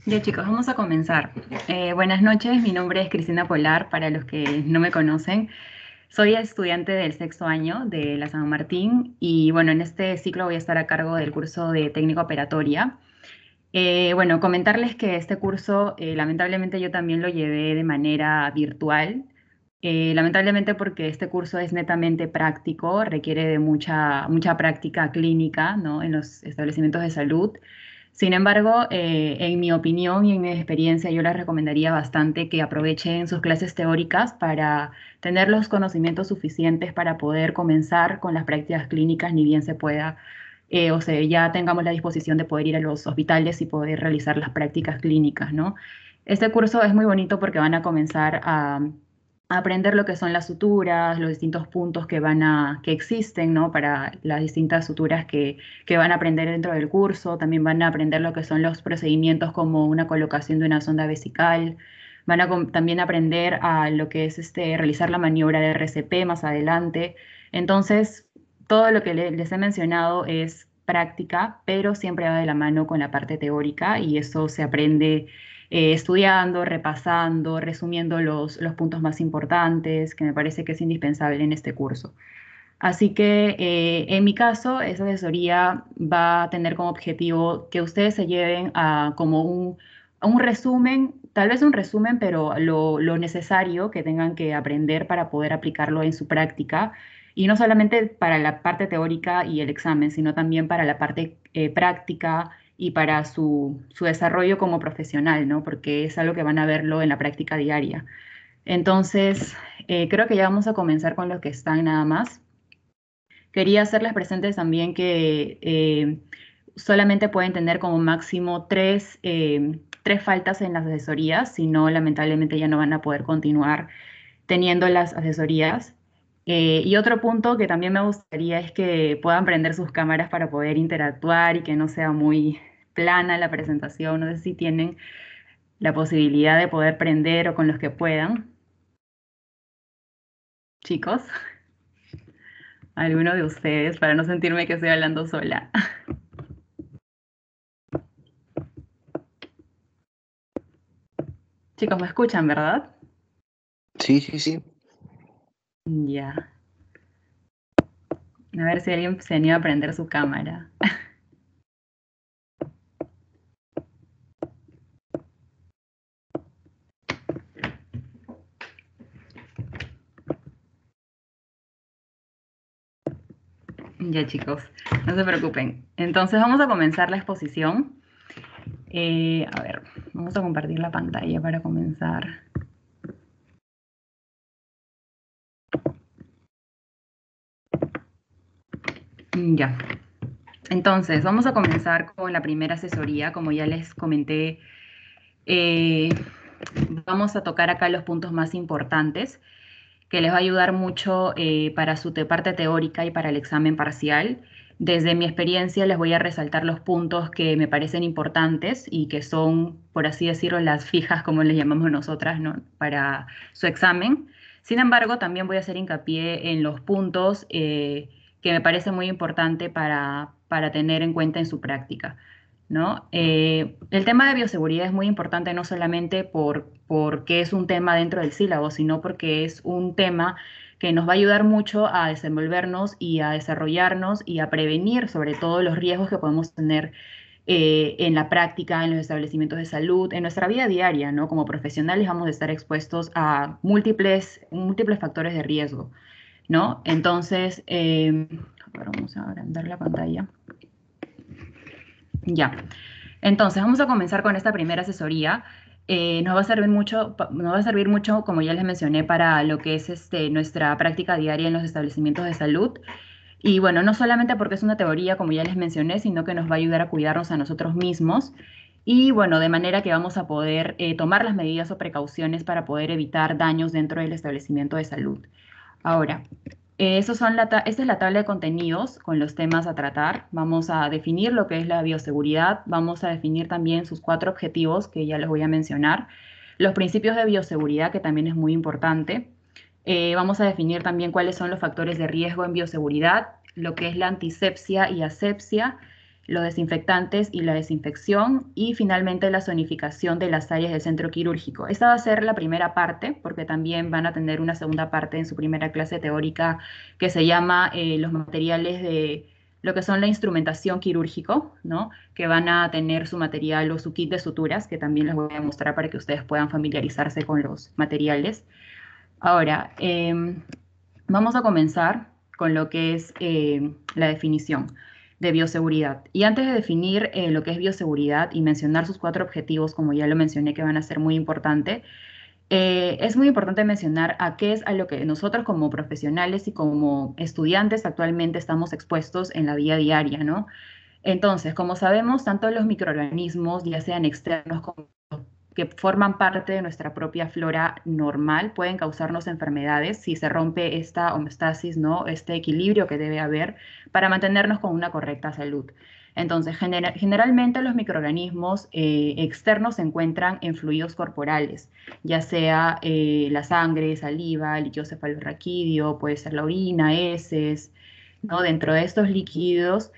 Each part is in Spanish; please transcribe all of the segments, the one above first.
Ya chicos, vamos a comenzar. Buenas noches, mi nombre es Cristina Polar, para los que no me conocen. Soy estudiante del sexto año de la San Martín y bueno, en este ciclo voy a estar a cargo del curso de técnica operatoria. Bueno, comentarles que este curso lamentablemente yo también lo llevé de manera virtual. Lamentablemente porque este curso es netamente práctico, requiere de mucha práctica clínica, ¿no? En los establecimientos de salud. Sin embargo, en mi opinión y en mi experiencia, yo les recomendaría bastante que aprovechen sus clases teóricas para tener los conocimientos suficientes para poder comenzar con las prácticas clínicas, ni bien se pueda, o sea, ya tengamos la disposición de poder ir a los hospitales y poder realizar las prácticas clínicas, ¿no? Este curso es muy bonito porque van a comenzar a aprender lo que son las suturas, los distintos puntos que existen, ¿no? Para las distintas suturas que van a aprender dentro del curso. También van a aprender lo que son los procedimientos como una colocación de una sonda vesical. Van a también aprender a lo que es realizar la maniobra de RCP más adelante. Entonces, todo lo que les he mencionado es práctica, pero siempre va de la mano con la parte teórica y eso se aprende estudiando, repasando, resumiendo los puntos más importantes, que me parece que es indispensable en este curso. Así que en mi caso, esa asesoría va a tener como objetivo que ustedes se lleven a un resumen, tal vez un resumen, pero lo necesario que tengan que aprender para poder aplicarlo en su práctica. Y no solamente para la parte teórica y el examen, sino también para la parte práctica y para su desarrollo como profesional, ¿no? Porque es algo que van a verlo en la práctica diaria. Entonces, creo que ya vamos a comenzar con los que están nada más. Quería hacerles presentes también que solamente pueden tener como máximo tres faltas en las asesorías, si no, lamentablemente ya no van a poder continuar teniendo las asesorías. Y otro punto que también me gustaría es que puedan prender sus cámaras para poder interactuar y que no sea muy plana la presentación. No sé si tienen la posibilidad de poder prender o con los que puedan. Chicos, alguno de ustedes, para no sentirme que estoy hablando sola. Chicos, ¿me escuchan, verdad? Sí, sí, sí. Ya. A ver si alguien se anima a prender su cámara. Ya, chicos, no se preocupen. Entonces vamos a comenzar la exposición. A ver, vamos a compartir la pantalla para comenzar. Ya. Entonces, vamos a comenzar con la primera asesoría. Como ya les comenté, eh, vamos a tocar acá los puntos más importantes que les va a ayudar mucho para su parte teórica y para el examen parcial. Desde mi experiencia les voy a resaltar los puntos que me parecen importantes y que son, por así decirlo, las fijas, como les llamamos nosotras, ¿no? Para su examen. Sin embargo, también voy a hacer hincapié en los puntos que me parece muy importante para tener en cuenta en su práctica, ¿no? El tema de bioseguridad es muy importante no solamente porque es un tema dentro del sílabo, sino porque es un tema que nos va a ayudar mucho a desenvolvernos y a desarrollarnos y a prevenir sobre todo los riesgos que podemos tener en la práctica, en los establecimientos de salud, en nuestra vida diaria, ¿no? Como profesionales vamos a estar expuestos a múltiples factores de riesgo, ¿no? Entonces, vamos a agrandar la pantalla. Ya. Entonces, vamos a comenzar con esta primera asesoría. Nos va a servir mucho, nos va a servir mucho, como ya les mencioné, para lo que es nuestra práctica diaria en los establecimientos de salud. Y bueno, no solamente porque es una teoría, como ya les mencioné, sino que nos va a ayudar a cuidarnos a nosotros mismos. Y bueno, de manera que vamos a poder tomar las medidas o precauciones para poder evitar daños dentro del establecimiento de salud. Ahora, esta es la tabla de contenidos con los temas a tratar. Vamos a definir lo que es la bioseguridad. Vamos a definir también sus cuatro objetivos, que ya les voy a mencionar. Los principios de bioseguridad, que también es muy importante. Vamos a definir también cuáles son los factores de riesgo en bioseguridad, lo que es la antisepsia y asepsia, los desinfectantes y la desinfección, y finalmente la zonificación de las áreas del centro quirúrgico. Esta va a ser la primera parte, porque también van a tener una segunda parte en su primera clase teórica que se llama los materiales de lo que son la instrumentación quirúrgico, ¿no? Que van a tener su material o su kit de suturas, que también les voy a mostrar para que ustedes puedan familiarizarse con los materiales. Ahora, vamos a comenzar con lo que es la definición de bioseguridad. Y antes de definir lo que es bioseguridad y mencionar sus 4 objetivos, como ya lo mencioné, que van a ser muy importantes, es muy importante mencionar a qué es a lo que nosotros como profesionales y como estudiantes actualmente estamos expuestos en la vida diaria, ¿no? Entonces, como sabemos, tanto los microorganismos, ya sean externos como que forman parte de nuestra propia flora normal, pueden causarnos enfermedades si se rompe esta homeostasis, ¿no? Este equilibrio que debe haber para mantenernos con una correcta salud. Entonces, generalmente los microorganismos externos se encuentran en fluidos corporales, ya sea la sangre, saliva, líquido cefalorraquídeo, puede ser la orina, heces, ¿no? Dentro de estos líquidos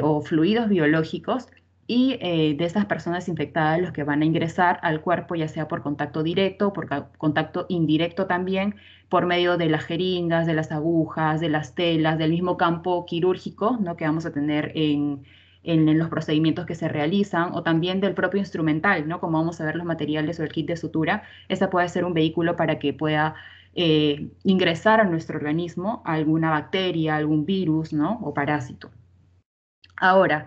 o fluidos biológicos y de estas personas infectadas los que van a ingresar al cuerpo, ya sea por contacto directo, por contacto indirecto también, por medio de las jeringas, de las agujas, de las telas, del mismo campo quirúrgico, ¿no? Que vamos a tener en los procedimientos que se realizan, o también del propio instrumental, ¿no? Como vamos a ver los materiales o el kit de sutura, esa puede ser un vehículo para que pueda ingresar a nuestro organismo alguna bacteria, algún virus, ¿no? O parásito. Ahora,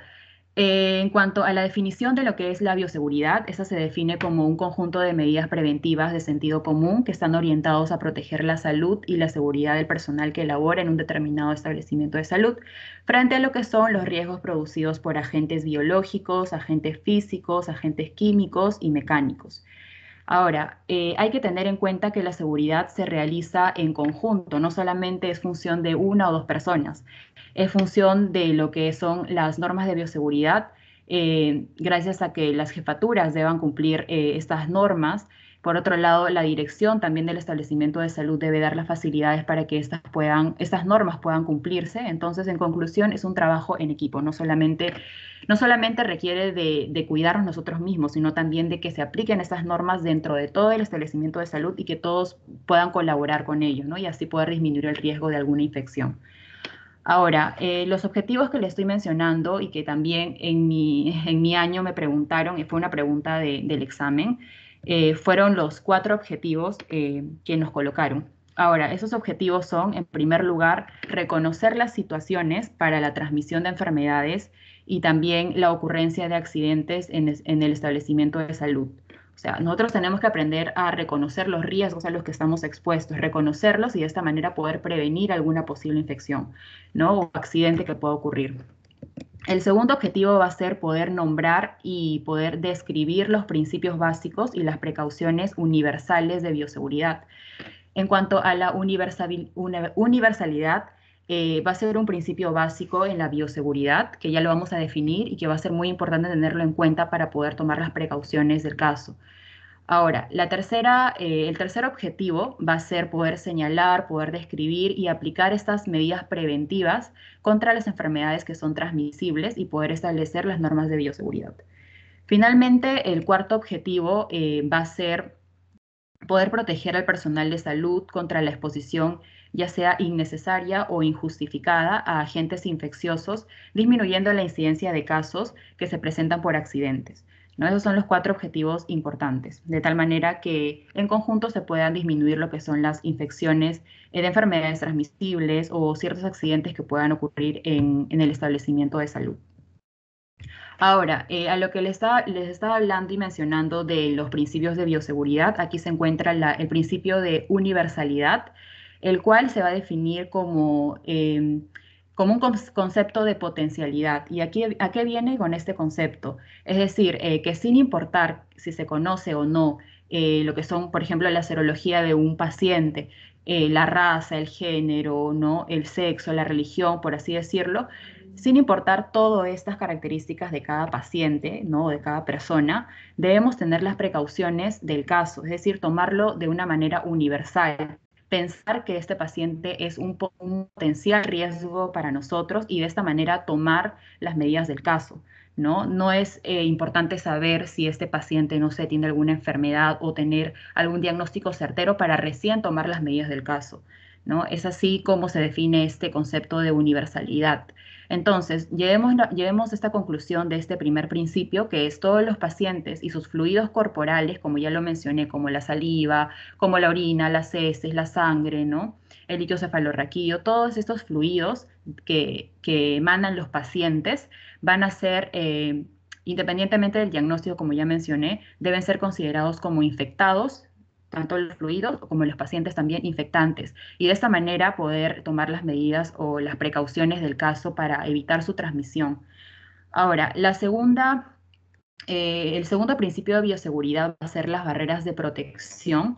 en cuanto a la definición de lo que es la bioseguridad, esa se define como un conjunto de medidas preventivas de sentido común que están orientados a proteger la salud y la seguridad del personal que labora en un determinado establecimiento de salud frente a lo que son los riesgos producidos por agentes biológicos, agentes físicos, agentes químicos y mecánicos. Ahora, hay que tener en cuenta que la seguridad se realiza en conjunto, no solamente es función de una o dos personas, es función de lo que son las normas de bioseguridad, gracias a que las jefaturas deban cumplir estas normas. Por otro lado, la dirección también del establecimiento de salud debe dar las facilidades para que estas normas puedan cumplirse. Entonces, en conclusión, es un trabajo en equipo, no solamente requiere de cuidarnos nosotros mismos, sino también de que se apliquen estas normas dentro de todo el establecimiento de salud y que todos puedan colaborar con ello, ¿no? Y así poder disminuir el riesgo de alguna infección. Ahora, los objetivos que le estoy mencionando y que también en mi año me preguntaron, y fue una pregunta del examen, fueron los 4 objetivos que nos colocaron. Ahora, esos objetivos son, en primer lugar, reconocer las situaciones para la transmisión de enfermedades y también la ocurrencia de accidentes en el establecimiento de salud. O sea, nosotros tenemos que aprender a reconocer los riesgos a los que estamos expuestos, reconocerlos y de esta manera poder prevenir alguna posible infección, ¿no? O accidente que pueda ocurrir. El segundo objetivo va a ser poder nombrar y poder describir los principios básicos y las precauciones universales de bioseguridad. En cuanto a la universalidad, va a ser un principio básico en la bioseguridad, que ya lo vamos a definir y que va a ser muy importante tenerlo en cuenta para poder tomar las precauciones del caso. Ahora, el tercer objetivo va a ser poder señalar, poder describir y aplicar estas medidas preventivas contra las enfermedades que son transmisibles y poder establecer las normas de bioseguridad. Finalmente, el cuarto objetivo va a ser poder proteger al personal de salud contra la exposición, ya sea innecesaria o injustificada, a agentes infecciosos, disminuyendo la incidencia de casos que se presentan por accidentes, ¿no? Esos son los 4 objetivos importantes, de tal manera que en conjunto se puedan disminuir lo que son las infecciones de enfermedades transmisibles o ciertos accidentes que puedan ocurrir en el establecimiento de salud. Ahora, a lo que les estaba hablando y mencionando de los principios de bioseguridad, aquí se encuentra el principio de universalidad, el cual se va a definir como un concepto de potencialidad. ¿Y aquí, a qué viene con este concepto? Es decir, que sin importar si se conoce o no lo que son, por ejemplo, la serología de un paciente, la raza, el género, ¿no? El sexo, la religión, por así decirlo, sin importar todas estas características de cada paciente, ¿no? De cada persona, debemos tener las precauciones del caso, es decir, tomarlo de una manera universal, pensar que este paciente es un potencial riesgo para nosotros y de esta manera tomar las medidas del caso, ¿no? No es importante saber si este paciente, no sé, tiene alguna enfermedad o tener algún diagnóstico certero para recién tomar las medidas del caso, ¿no? Es así como se define este concepto de universalidad. Entonces, llevemos esta conclusión de este primer principio, que es todos los pacientes y sus fluidos corporales, como ya lo mencioné, como la saliva, como la orina, las heces, la sangre, ¿no? El líquido cefalorraquídeo, todos estos fluidos que emanan los pacientes van a ser, independientemente del diagnóstico, como ya mencioné, deben ser considerados como infectados, tanto los fluidos como los pacientes también infectantes, y de esta manera poder tomar las medidas o las precauciones del caso para evitar su transmisión. Ahora, el segundo principio de bioseguridad va a ser las barreras de protección.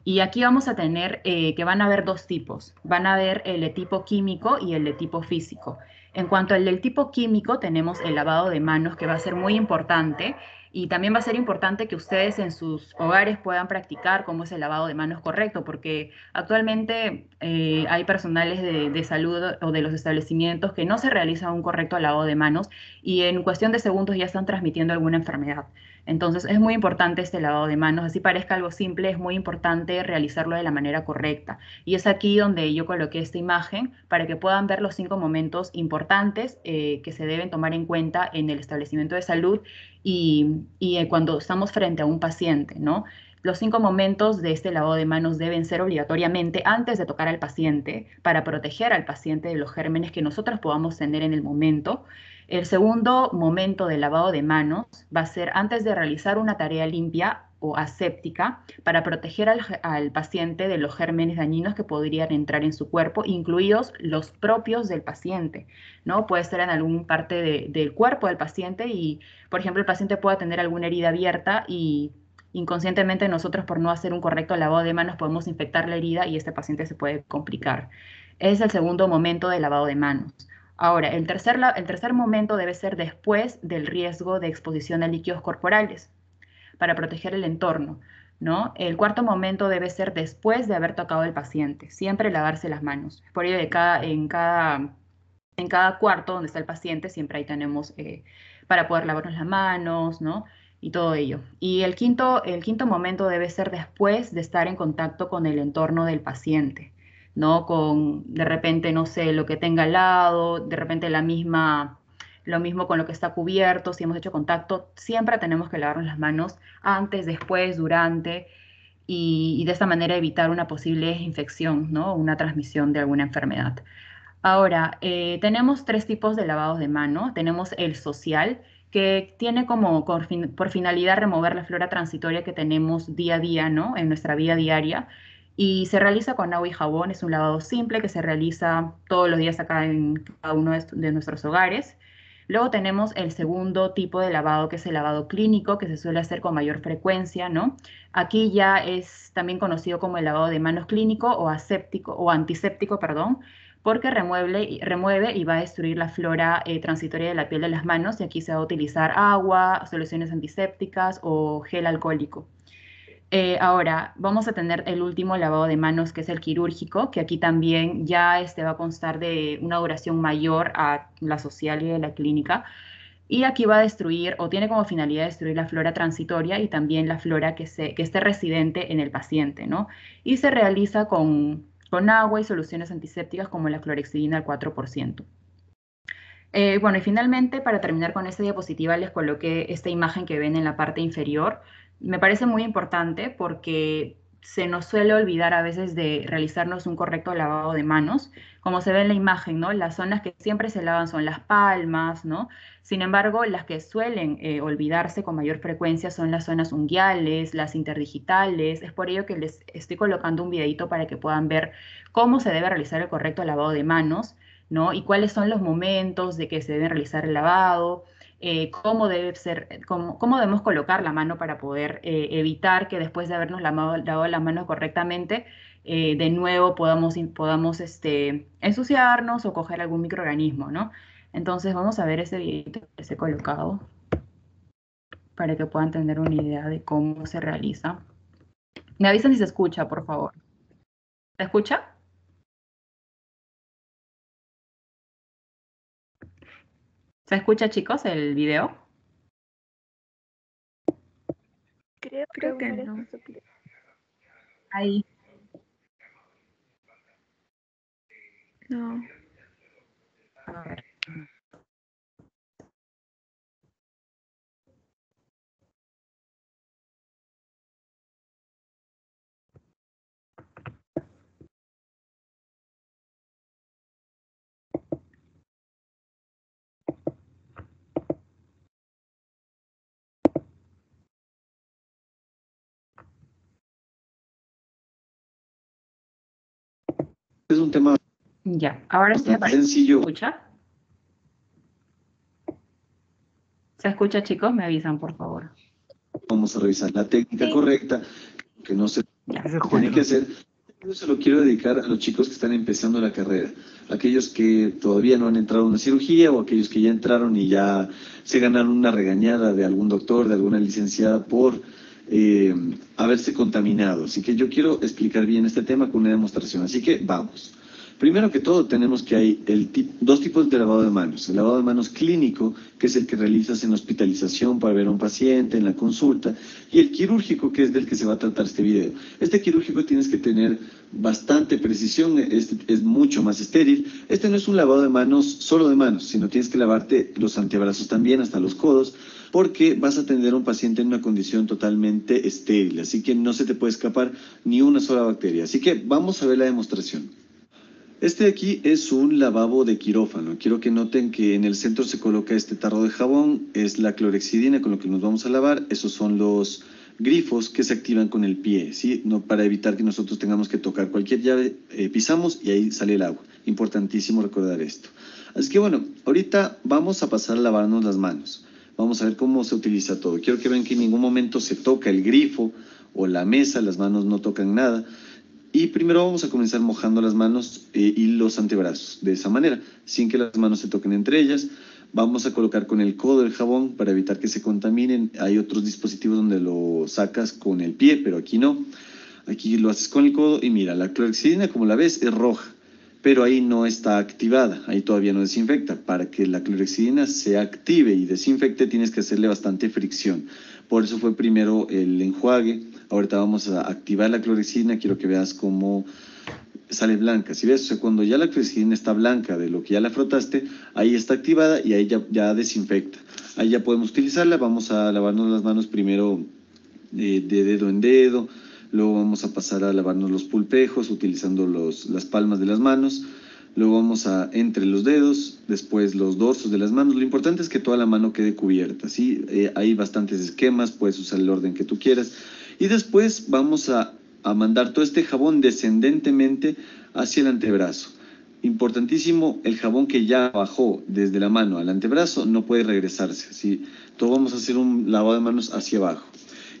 Y aquí vamos a tener que van a haber dos tipos. Van a haber el de tipo químico y el de tipo físico. En cuanto al del tipo químico, tenemos el lavado de manos, que va a ser muy importante. Y también va a ser importante que ustedes en sus hogares puedan practicar cómo es el lavado de manos correcto, porque actualmente hay personales de salud o de los establecimientos que no se realiza un correcto lavado de manos y en cuestión de segundos ya están transmitiendo alguna enfermedad. Entonces es muy importante este lavado de manos, así parezca algo simple, es muy importante realizarlo de la manera correcta. Y es aquí donde yo coloqué esta imagen para que puedan ver los 5 momentos importantes que se deben tomar en cuenta en el establecimiento de salud y cuando estamos frente a un paciente, ¿no? Los 5 momentos de este lavado de manos deben ser obligatoriamente antes de tocar al paciente para proteger al paciente de los gérmenes que nosotros podamos tener en el momento. El segundo momento de lavado de manos va a ser antes de realizar una tarea limpia o aséptica para proteger al paciente de los gérmenes dañinos que podrían entrar en su cuerpo, incluidos los propios del paciente, ¿no? Puede estar en alguna parte del cuerpo del paciente y, por ejemplo, el paciente pueda tener alguna herida abierta y inconscientemente nosotros por no hacer un correcto lavado de manos podemos infectar la herida y este paciente se puede complicar. Es el segundo momento de lavado de manos. Ahora, el tercer momento debe ser después del riesgo de exposición a líquidos corporales para proteger el entorno, ¿no? El cuarto momento debe ser después de haber tocado al paciente, siempre lavarse las manos. Por ello, en cada cuarto donde está el paciente, siempre ahí tenemos para poder lavarnos las manos, ¿no? Y todo ello. Y el quinto momento debe ser después de estar en contacto con el entorno del paciente, ¿no? Con de repente, no sé, lo que tenga al lado, de repente lo mismo con lo que está cubierto, si hemos hecho contacto, siempre tenemos que lavarnos las manos antes, después, durante, y de esta manera evitar una posible infección, ¿no? Una transmisión de alguna enfermedad. Ahora, tenemos tres tipos de lavados de mano. Tenemos el social, que tiene como por finalidad remover la flora transitoria que tenemos día a día, ¿no? En nuestra vida diaria. Y se realiza con agua y jabón. Es un lavado simple que se realiza todos los días acá en cada uno de nuestros hogares. Luego tenemos el segundo tipo de lavado, que es el lavado clínico, que se suele hacer con mayor frecuencia, ¿no? Aquí ya es también conocido como el lavado de manos clínico o aséptico o antiséptico, perdón, porque remueve y va a destruir la flora transitoria de la piel de las manos y aquí se va a utilizar agua, soluciones antisépticas o gel alcohólico. Ahora, vamos a tener el último lavado de manos, que es el quirúrgico, que aquí también ya va a constar de una duración mayor a la social y de la clínica. Y aquí va a destruir o tiene como finalidad destruir la flora transitoria y también la flora que esté residente en el paciente, ¿no? Y se realiza con agua y soluciones antisépticas como la clorexidina al 4%. Bueno, y finalmente, para terminar con esta diapositiva, les coloqué esta imagen que ven en la parte inferior. Me parece muy importante porque se nos suele olvidar a veces de realizarnos un correcto lavado de manos. Como se ve en la imagen, ¿no? Las zonas que siempre se lavan son las palmas, ¿no? Sin embargo, las que suelen olvidarse con mayor frecuencia son las zonas unguiales, las interdigitales. Es por ello que les estoy colocando un videito para que puedan ver cómo se debe realizar el correcto lavado de manos, ¿no? Y cuáles son los momentos de que se debe realizar el lavado, cómo debemos colocar la mano para poder evitar que después de habernos lavado las manos correctamente, de nuevo podamos ensuciarnos o coger algún microorganismo, ¿no? Entonces vamos a ver ese videito que les he colocado para que puedan tener una idea de cómo se realiza. Me avisan si se escucha, por favor. ¿Se escucha? ¿Se escucha, chicos, el video? Creo que no. Ahí. No. A ver. Es un tema Ya, ahora sí bastante sencillo. ¿Se escucha? ¿Se escucha, chicos? Me avisan, por favor. Vamos a revisar la técnica Sí. correcta, que no se Ya. tiene que hacer. Yo se lo quiero dedicar a los chicos que están empezando la carrera, aquellos que todavía no han entrado a una cirugía o aquellos que ya entraron y ya se ganaron una regañada de algún doctor, de alguna licenciada por haberse contaminado. Así que yo quiero explicar bien este tema con una demostración. Así que vamos. Primero que todo, tenemos que hay dos tipos de lavado de manos. El lavado de manos clínico, que es el que realizas en hospitalización para ver a un paciente, en la consulta, y el quirúrgico, que es del que se va a tratar este video. Este quirúrgico tienes que tener bastante precisión, este es mucho más estéril. Este no es un lavado de manos solo de manos, sino tienes que lavarte los antebrazos también, hasta los codos, porque vas a atender a un paciente en una condición totalmente estéril, así que no se te puede escapar ni una sola bacteria. Así que vamos a ver la demostración. Este de aquí es un lavabo de quirófano. Quiero que noten que en el centro se coloca este tarro de jabón, es la clorexidina con lo que nos vamos a lavar. Esos son los grifos que se activan con el pie, ¿sí? No, para evitar que nosotros tengamos que tocar cualquier llave, pisamos y ahí sale el agua. Importantísimo recordar esto. Así que bueno, ahorita vamos a pasar a lavarnos las manos. Vamos a ver cómo se utiliza todo. Quiero que vean que en ningún momento se toca el grifo o la mesa, las manos no tocan nada. Y primero vamos a comenzar mojando las manos y los antebrazos, de esa manera, sin que las manos se toquen entre ellas. Vamos a colocar con el codo el jabón para evitar que se contaminen. Hay otros dispositivos donde lo sacas con el pie, pero aquí no. Aquí lo haces con el codo y mira, la clorexidina, como la ves, es roja, pero ahí no está activada, ahí todavía no desinfecta. Para que la clorexidina se active y desinfecte tienes que hacerle bastante fricción. Por eso fue primero el enjuague. Ahorita vamos a activar la clorexidina, quiero que veas cómo sale blanca. Si ves, o sea, cuando ya la clorexidina está blanca de lo que ya la frotaste, ahí está activada y ahí ya desinfecta. Ahí ya podemos utilizarla. Vamos a lavarnos las manos primero de dedo en dedo. Luego vamos a pasar a lavarnos los pulpejos utilizando las palmas de las manos. Luego vamos a entre los dedos, después los dorsos de las manos. Lo importante es que toda la mano quede cubierta, ¿sí? Hay bastantes esquemas, puedes usar el orden que tú quieras. Y después vamos a mandar todo este jabón descendentemente hacia el antebrazo. Importantísimo, el jabón que ya bajó desde la mano al antebrazo no puede regresarse, ¿sí? Todo vamos a hacer un lavado de manos hacia abajo.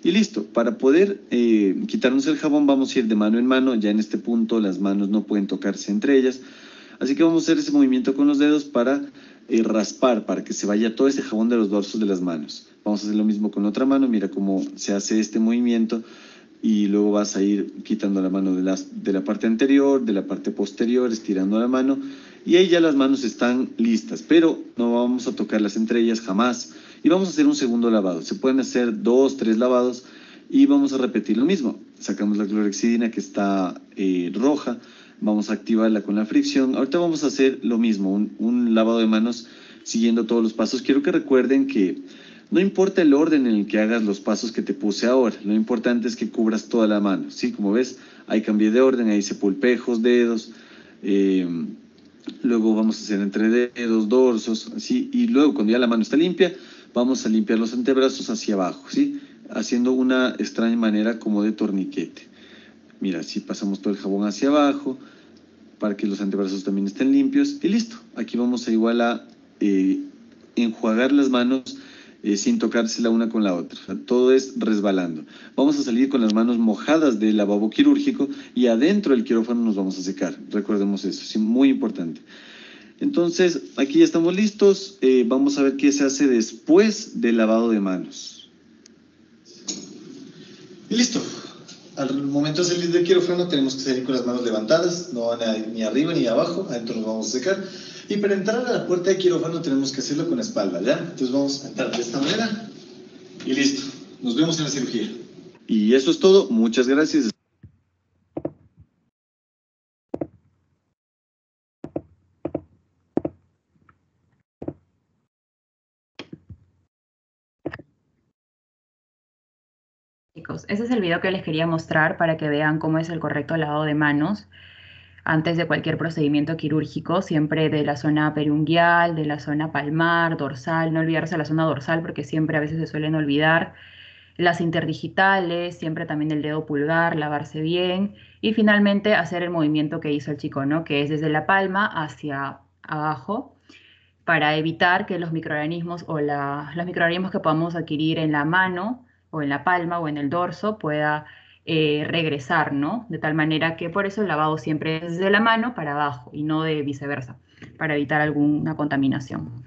Y listo, para poder quitarnos el jabón vamos a ir de mano en mano. Ya en este punto las manos no pueden tocarse entre ellas. Así que vamos a hacer ese movimiento con los dedos para raspar, para que se vaya todo ese jabón de los dorsos de las manos. Vamos a hacer lo mismo con la otra mano. Mira cómo se hace este movimiento y luego vas a ir quitando la mano de la parte anterior, de la parte posterior, estirando la mano y ahí ya las manos están listas, pero no vamos a tocarlas entre ellas jamás. Y vamos a hacer un segundo lavado. Se pueden hacer 2, 3 lavados y vamos a repetir lo mismo. Sacamos la clorexidina que está roja, vamos a activarla con la fricción. Ahorita vamos a hacer lo mismo, un lavado de manos siguiendo todos los pasos. Quiero que recuerden que no importa el orden en el que hagas los pasos que te puse ahora, lo importante es que cubras toda la mano, ¿sí? Como ves, ahí cambié de orden, ahí hice pulpejos, dedos, luego vamos a hacer entre dedos, dorsos, ¿sí? Y luego cuando ya la mano está limpia, vamos a limpiar los antebrazos hacia abajo, ¿sí? Haciendo una extraña manera como de torniquete. Mira, así pasamos todo el jabón hacia abajo para que los antebrazos también estén limpios y listo. Aquí vamos a igual a enjuagar las manos sin tocarse la una con la otra. O sea, todo es resbalando. Vamos a salir con las manos mojadas del lavabo quirúrgico y adentro del quirófano nos vamos a secar. Recordemos eso, sí, muy importante. Entonces, aquí ya estamos listos. Vamos a ver qué se hace después del lavado de manos. Y listo. al momento de salir del quirófano tenemos que salir con las manos levantadas, no van ni arriba ni abajo, adentro nos vamos a secar. Y para entrar a la puerta de quirófano tenemos que hacerlo con la espalda, ¿ya? Entonces vamos a entrar de esta manera y listo. Nos vemos en la cirugía. Y eso es todo. Muchas gracias. Chicos, ese es el video que les quería mostrar para que vean cómo es el correcto lavado de manos antes de cualquier procedimiento quirúrgico, siempre de la zona periungual, de la zona palmar, dorsal, no olvidarse la zona dorsal porque siempre a veces se suelen olvidar, las interdigitales, siempre también el dedo pulgar, lavarse bien y finalmente hacer el movimiento que hizo el chico, ¿no? Que es desde la palma hacia abajo para evitar que los microorganismos o los microorganismos que podamos adquirir en la mano o en la palma o en el dorso pueda regresar, ¿no? De tal manera que por eso el lavado siempre es desde la mano para abajo y no de viceversa, para evitar alguna contaminación.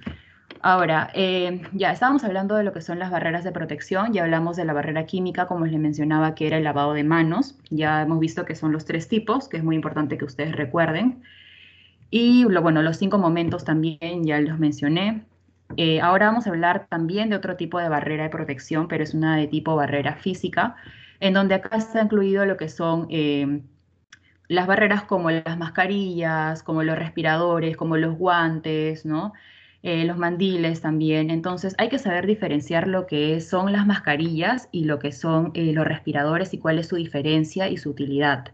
Ahora, ya estábamos hablando de lo que son las barreras de protección, ya hablamos de la barrera química, como les mencionaba, que era el lavado de manos, ya hemos visto que son los 3 tipos, que es muy importante que ustedes recuerden. Y bueno, los 5 momentos también ya los mencioné. Ahora vamos a hablar también de otro tipo de barrera de protección, pero es una de tipo barrera física, en donde acá está incluido lo que son las barreras como las mascarillas, como los respiradores, como los guantes, ¿no? Los mandiles también. Entonces hay que saber diferenciar lo que son las mascarillas y lo que son los respiradores y cuál es su diferencia y su utilidad.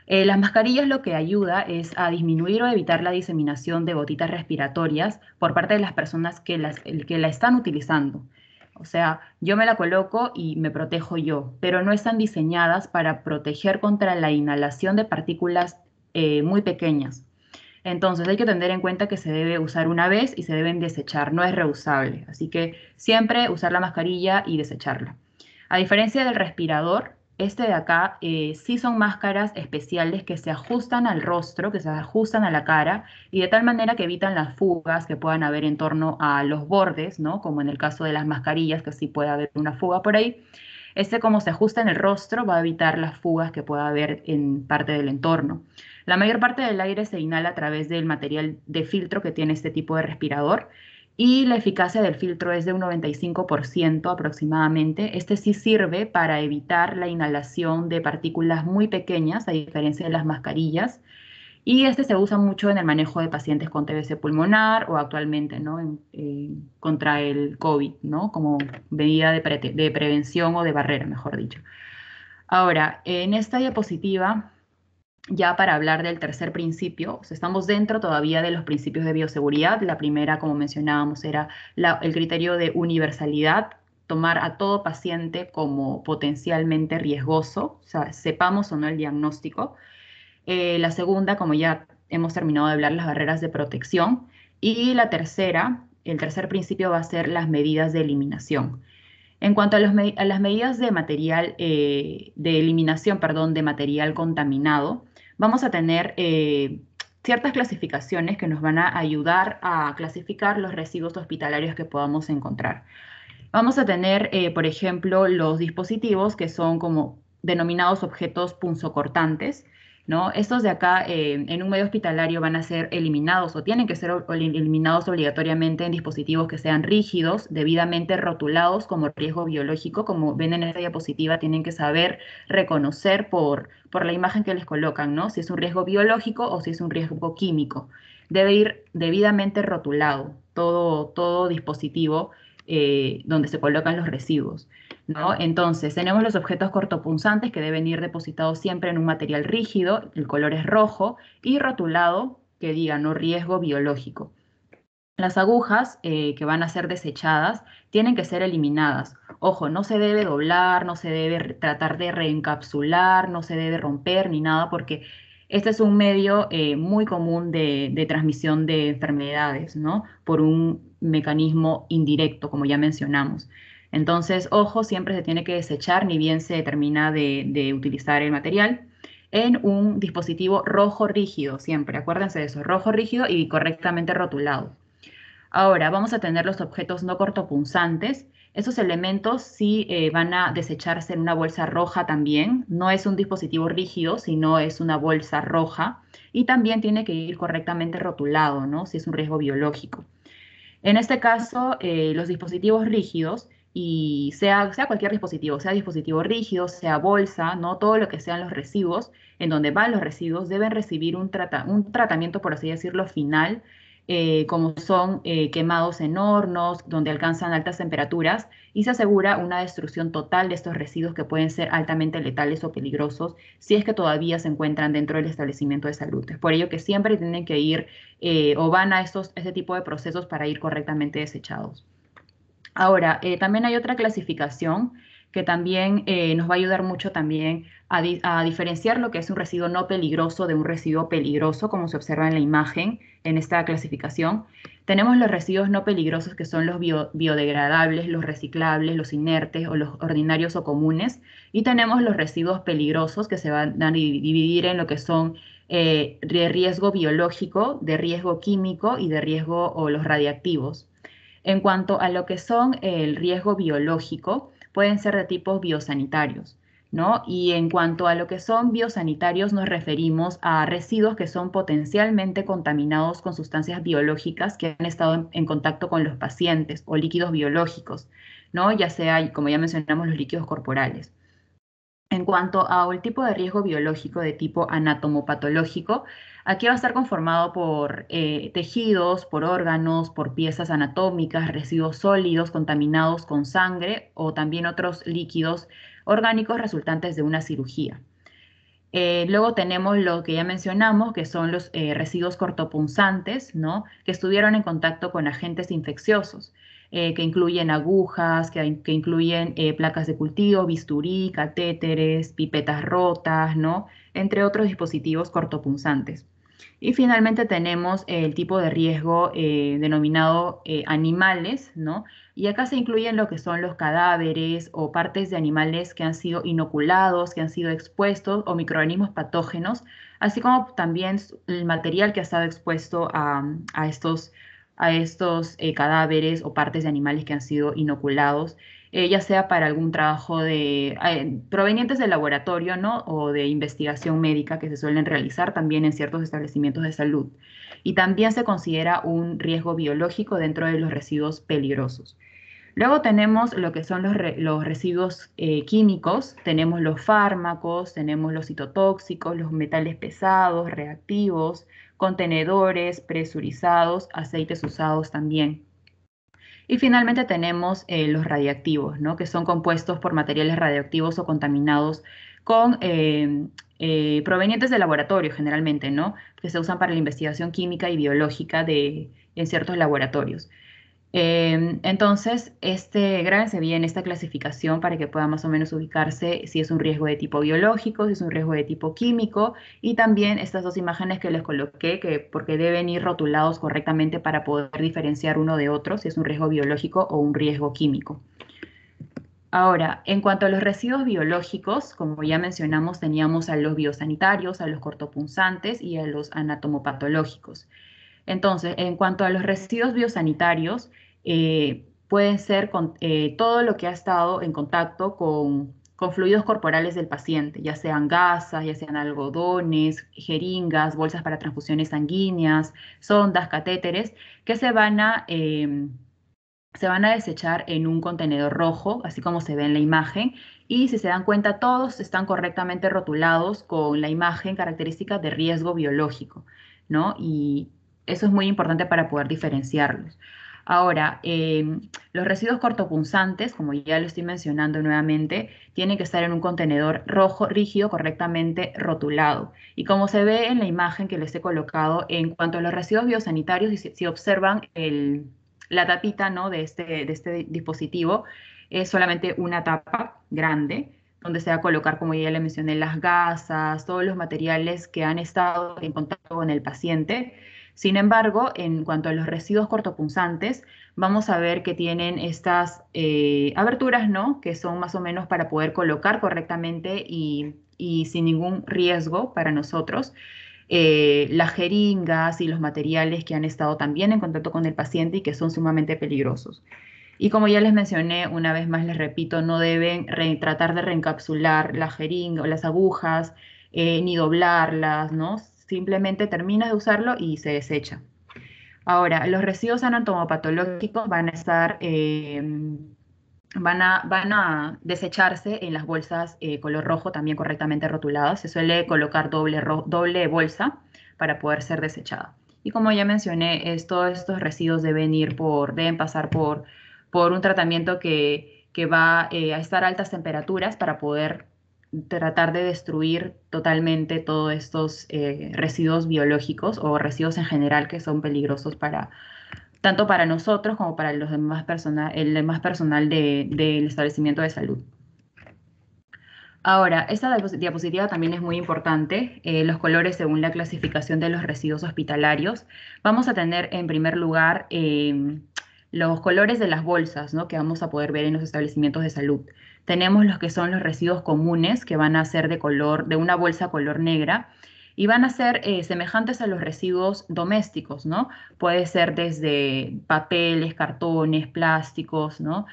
Las mascarillas lo que ayuda es a disminuir o evitar la diseminación de gotitas respiratorias por parte de las personas que la están utilizando. O sea, yo me la coloco y me protejo yo, pero no están diseñadas para proteger contra la inhalación de partículas muy pequeñas. Entonces hay que tener en cuenta que se debe usar una vez y se deben desechar, no es reusable. Así que siempre usar la mascarilla y desecharla. A diferencia del respirador, este de acá sí son máscaras especiales que se ajustan al rostro, que se ajustan a la cara y de tal manera que evitan las fugas que puedan haber en torno a los bordes, ¿no? Como en el caso de las mascarillas, que sí puede haber una fuga por ahí. Este, como se ajusta en el rostro, va a evitar las fugas que pueda haber en parte del entorno. La mayor parte del aire se inhala a través del material de filtro que tiene este tipo de respirador y la eficacia del filtro es de un 95% aproximadamente. Este sí sirve para evitar la inhalación de partículas muy pequeñas, a diferencia de las mascarillas. Y este se usa mucho en el manejo de pacientes con TBC pulmonar o actualmente, ¿no? Contra el COVID, ¿no? Como medida de prevención o de barrera, mejor dicho. Ahora, en esta diapositiva, ya para hablar del tercer principio, o sea, estamos dentro todavía de los principios de bioseguridad. La primera, como mencionábamos, era el criterio de universalidad, tomar a todo paciente como potencialmente riesgoso, o sea, sepamos o no el diagnóstico. La segunda, como ya hemos terminado de hablar, las barreras de protección. Y la tercera, el tercer principio va a ser las medidas de eliminación. En cuanto a las medidas de material, de eliminación, perdón, de material contaminado, vamos a tener ciertas clasificaciones que nos van a ayudar a clasificar los residuos hospitalarios que podamos encontrar. Vamos a tener, por ejemplo, los dispositivos que son como denominados objetos punzocortantes, ¿no? Estos de acá en un medio hospitalario van a ser eliminados o tienen que ser eliminados obligatoriamente en dispositivos que sean rígidos, debidamente rotulados como riesgo biológico. Como ven en esta diapositiva, tienen que saber reconocer por la imagen que les colocan, ¿no? Si es un riesgo biológico o si es un riesgo químico. Debe ir debidamente rotulado todo dispositivo donde se colocan los residuos, ¿no? Entonces, tenemos los objetos cortopunzantes que deben ir depositados siempre en un material rígido, el color es rojo, y rotulado, que diga no riesgo biológico. Las agujas que van a ser desechadas tienen que ser eliminadas. Ojo, no se debe doblar, no se debe tratar de reencapsular, no se debe romper ni nada, porque este es un medio muy común de transmisión de enfermedades, ¿no? Por un mecanismo indirecto, como ya mencionamos. Entonces, ojo, siempre se tiene que desechar, ni bien se termina de utilizar el material, en un dispositivo rojo rígido, siempre, acuérdense de eso, rojo rígido y correctamente rotulado. Ahora vamos a tener los objetos no cortopunzantes, Esos elementos sí van a desecharse en una bolsa roja también. No es un dispositivo rígido, sino es una bolsa roja. Y también tiene que ir correctamente rotulado, ¿no? Si es un riesgo biológico. En este caso, los dispositivos rígidos, y sea cualquier dispositivo, sea dispositivo rígido, sea bolsa, ¿no? Todo lo que sean los residuos, en donde van los residuos, deben recibir un tratamiento, por así decirlo, final, como son quemados en hornos, donde alcanzan altas temperaturas, y se asegura una destrucción total de estos residuos que pueden ser altamente letales o peligrosos si es que todavía se encuentran dentro del establecimiento de salud. Es por ello que siempre tienen que ir o van a este tipo de procesos para ir correctamente desechados. Ahora, también hay otra clasificación que también nos va a ayudar mucho también a diferenciar lo que es un residuo no peligroso de un residuo peligroso, como se observa en la imagen en esta clasificación. Tenemos los residuos no peligrosos, que son los biodegradables, los reciclables, los inertes o los ordinarios o comunes. Y tenemos los residuos peligrosos, que se van a dividir en lo que son de riesgo biológico, de riesgo químico y de riesgo o los radiactivos. En cuanto a lo que son el riesgo biológico, pueden ser de tipos biosanitarios, ¿no? Y en cuanto a lo que son biosanitarios, nos referimos a residuos que son potencialmente contaminados con sustancias biológicas que han estado en contacto con los pacientes o líquidos biológicos, ¿no? Ya sea, como ya mencionamos, los líquidos corporales. En cuanto a un tipo de riesgo biológico de tipo anatomopatológico, aquí va a estar conformado por tejidos, por órganos, por piezas anatómicas, residuos sólidos contaminados con sangre o también otros líquidos orgánicos resultantes de una cirugía. Luego tenemos lo que ya mencionamos, que son los residuos cortopunzantes, ¿no? Que estuvieron en contacto con agentes infecciosos, que incluyen agujas, que incluyen placas de cultivo, bisturí, catéteres, pipetas rotas, ¿no? Entre otros dispositivos cortopunzantes. Y finalmente tenemos el tipo de riesgo denominado animales, ¿no? Y acá se incluyen lo que son los cadáveres o partes de animales que han sido inoculados, que han sido expuestos o microorganismos patógenos, así como también el material que ha estado expuesto a estos cadáveres o partes de animales que han sido inoculados, ya sea para algún trabajo provenientes del laboratorio, ¿no? O de investigación médica que se suelen realizar también en ciertos establecimientos de salud. Y también se considera un riesgo biológico dentro de los residuos peligrosos. Luego tenemos lo que son los residuos químicos, tenemos los fármacos, tenemos los citotóxicos, los metales pesados, reactivos, contenedores presurizados, aceites usados también. Y finalmente tenemos los radiactivos, ¿no? Que son compuestos por materiales radioactivos o contaminados provenientes del laboratorio generalmente, ¿no? Que se usan para la investigación química y biológica en ciertos laboratorios. Entonces, grábense bien esta clasificación para que pueda más o menos ubicarse si es un riesgo de tipo biológico, si es un riesgo de tipo químico, y también estas dos imágenes que les coloqué, porque deben ir rotulados correctamente para poder diferenciar uno de otro, si es un riesgo biológico o un riesgo químico. Ahora, en cuanto a los residuos biológicos, como ya mencionamos, teníamos a los biosanitarios, a los cortopunzantes y a los anatomopatológicos. Entonces, en cuanto a los residuos biosanitarios, pueden ser todo lo que ha estado en contacto con fluidos corporales del paciente, ya sean gasas, ya sean algodones, jeringas, bolsas para transfusiones sanguíneas, sondas, catéteres, que se van a desechar en un contenedor rojo, así como se ve en la imagen, y si se dan cuenta, todos están correctamente rotulados con la imagen característica de riesgo biológico, ¿no? Y eso es muy importante para poder diferenciarlos. Ahora, los residuos cortopunzantes, como ya lo estoy mencionando nuevamente, tienen que estar en un contenedor rojo, rígido, correctamente rotulado. Y como se ve en la imagen que les he colocado, en cuanto a los residuos biosanitarios, si observan la tapita, ¿no? de este dispositivo, es solamente una tapa grande, donde se va a colocar, como ya le mencioné, las gasas, todos los materiales que han estado en contacto con el paciente. Sin embargo, en cuanto a los residuos cortopunzantes, vamos a ver que tienen estas aberturas, ¿no? Que son más o menos para poder colocar correctamente y sin ningún riesgo para nosotros las jeringas y los materiales que han estado también en contacto con el paciente y que son sumamente peligrosos. Y como ya les mencioné, una vez más les repito, no deben tratar de reencapsular la jeringa o las agujas, ni doblarlas, ¿no? Simplemente terminas de usarlo y se desecha. Ahora, los residuos anatomopatológicos van a estar, van a desecharse en las bolsas color rojo, también correctamente rotuladas. Se suele colocar doble bolsa para poder ser desechada. Y como ya mencioné, todos estos residuos deben pasar por un tratamiento que va a estar a altas temperaturas para poder tratar de destruir totalmente todos estos residuos biológicos o residuos en general que son peligrosos tanto para nosotros como para los demás el demás personal del establecimiento de salud. Ahora, esta diapositiva también es muy importante, los colores según la clasificación de los residuos hospitalarios. Vamos a tener en primer lugar los colores de las bolsas, ¿no?, que vamos a poder ver en los establecimientos de salud. Tenemos los que son los residuos comunes, que van a ser de una bolsa color negra, y van a ser semejantes a los residuos domésticos, ¿no? Puede ser desde papeles, cartones, plásticos, ¿no?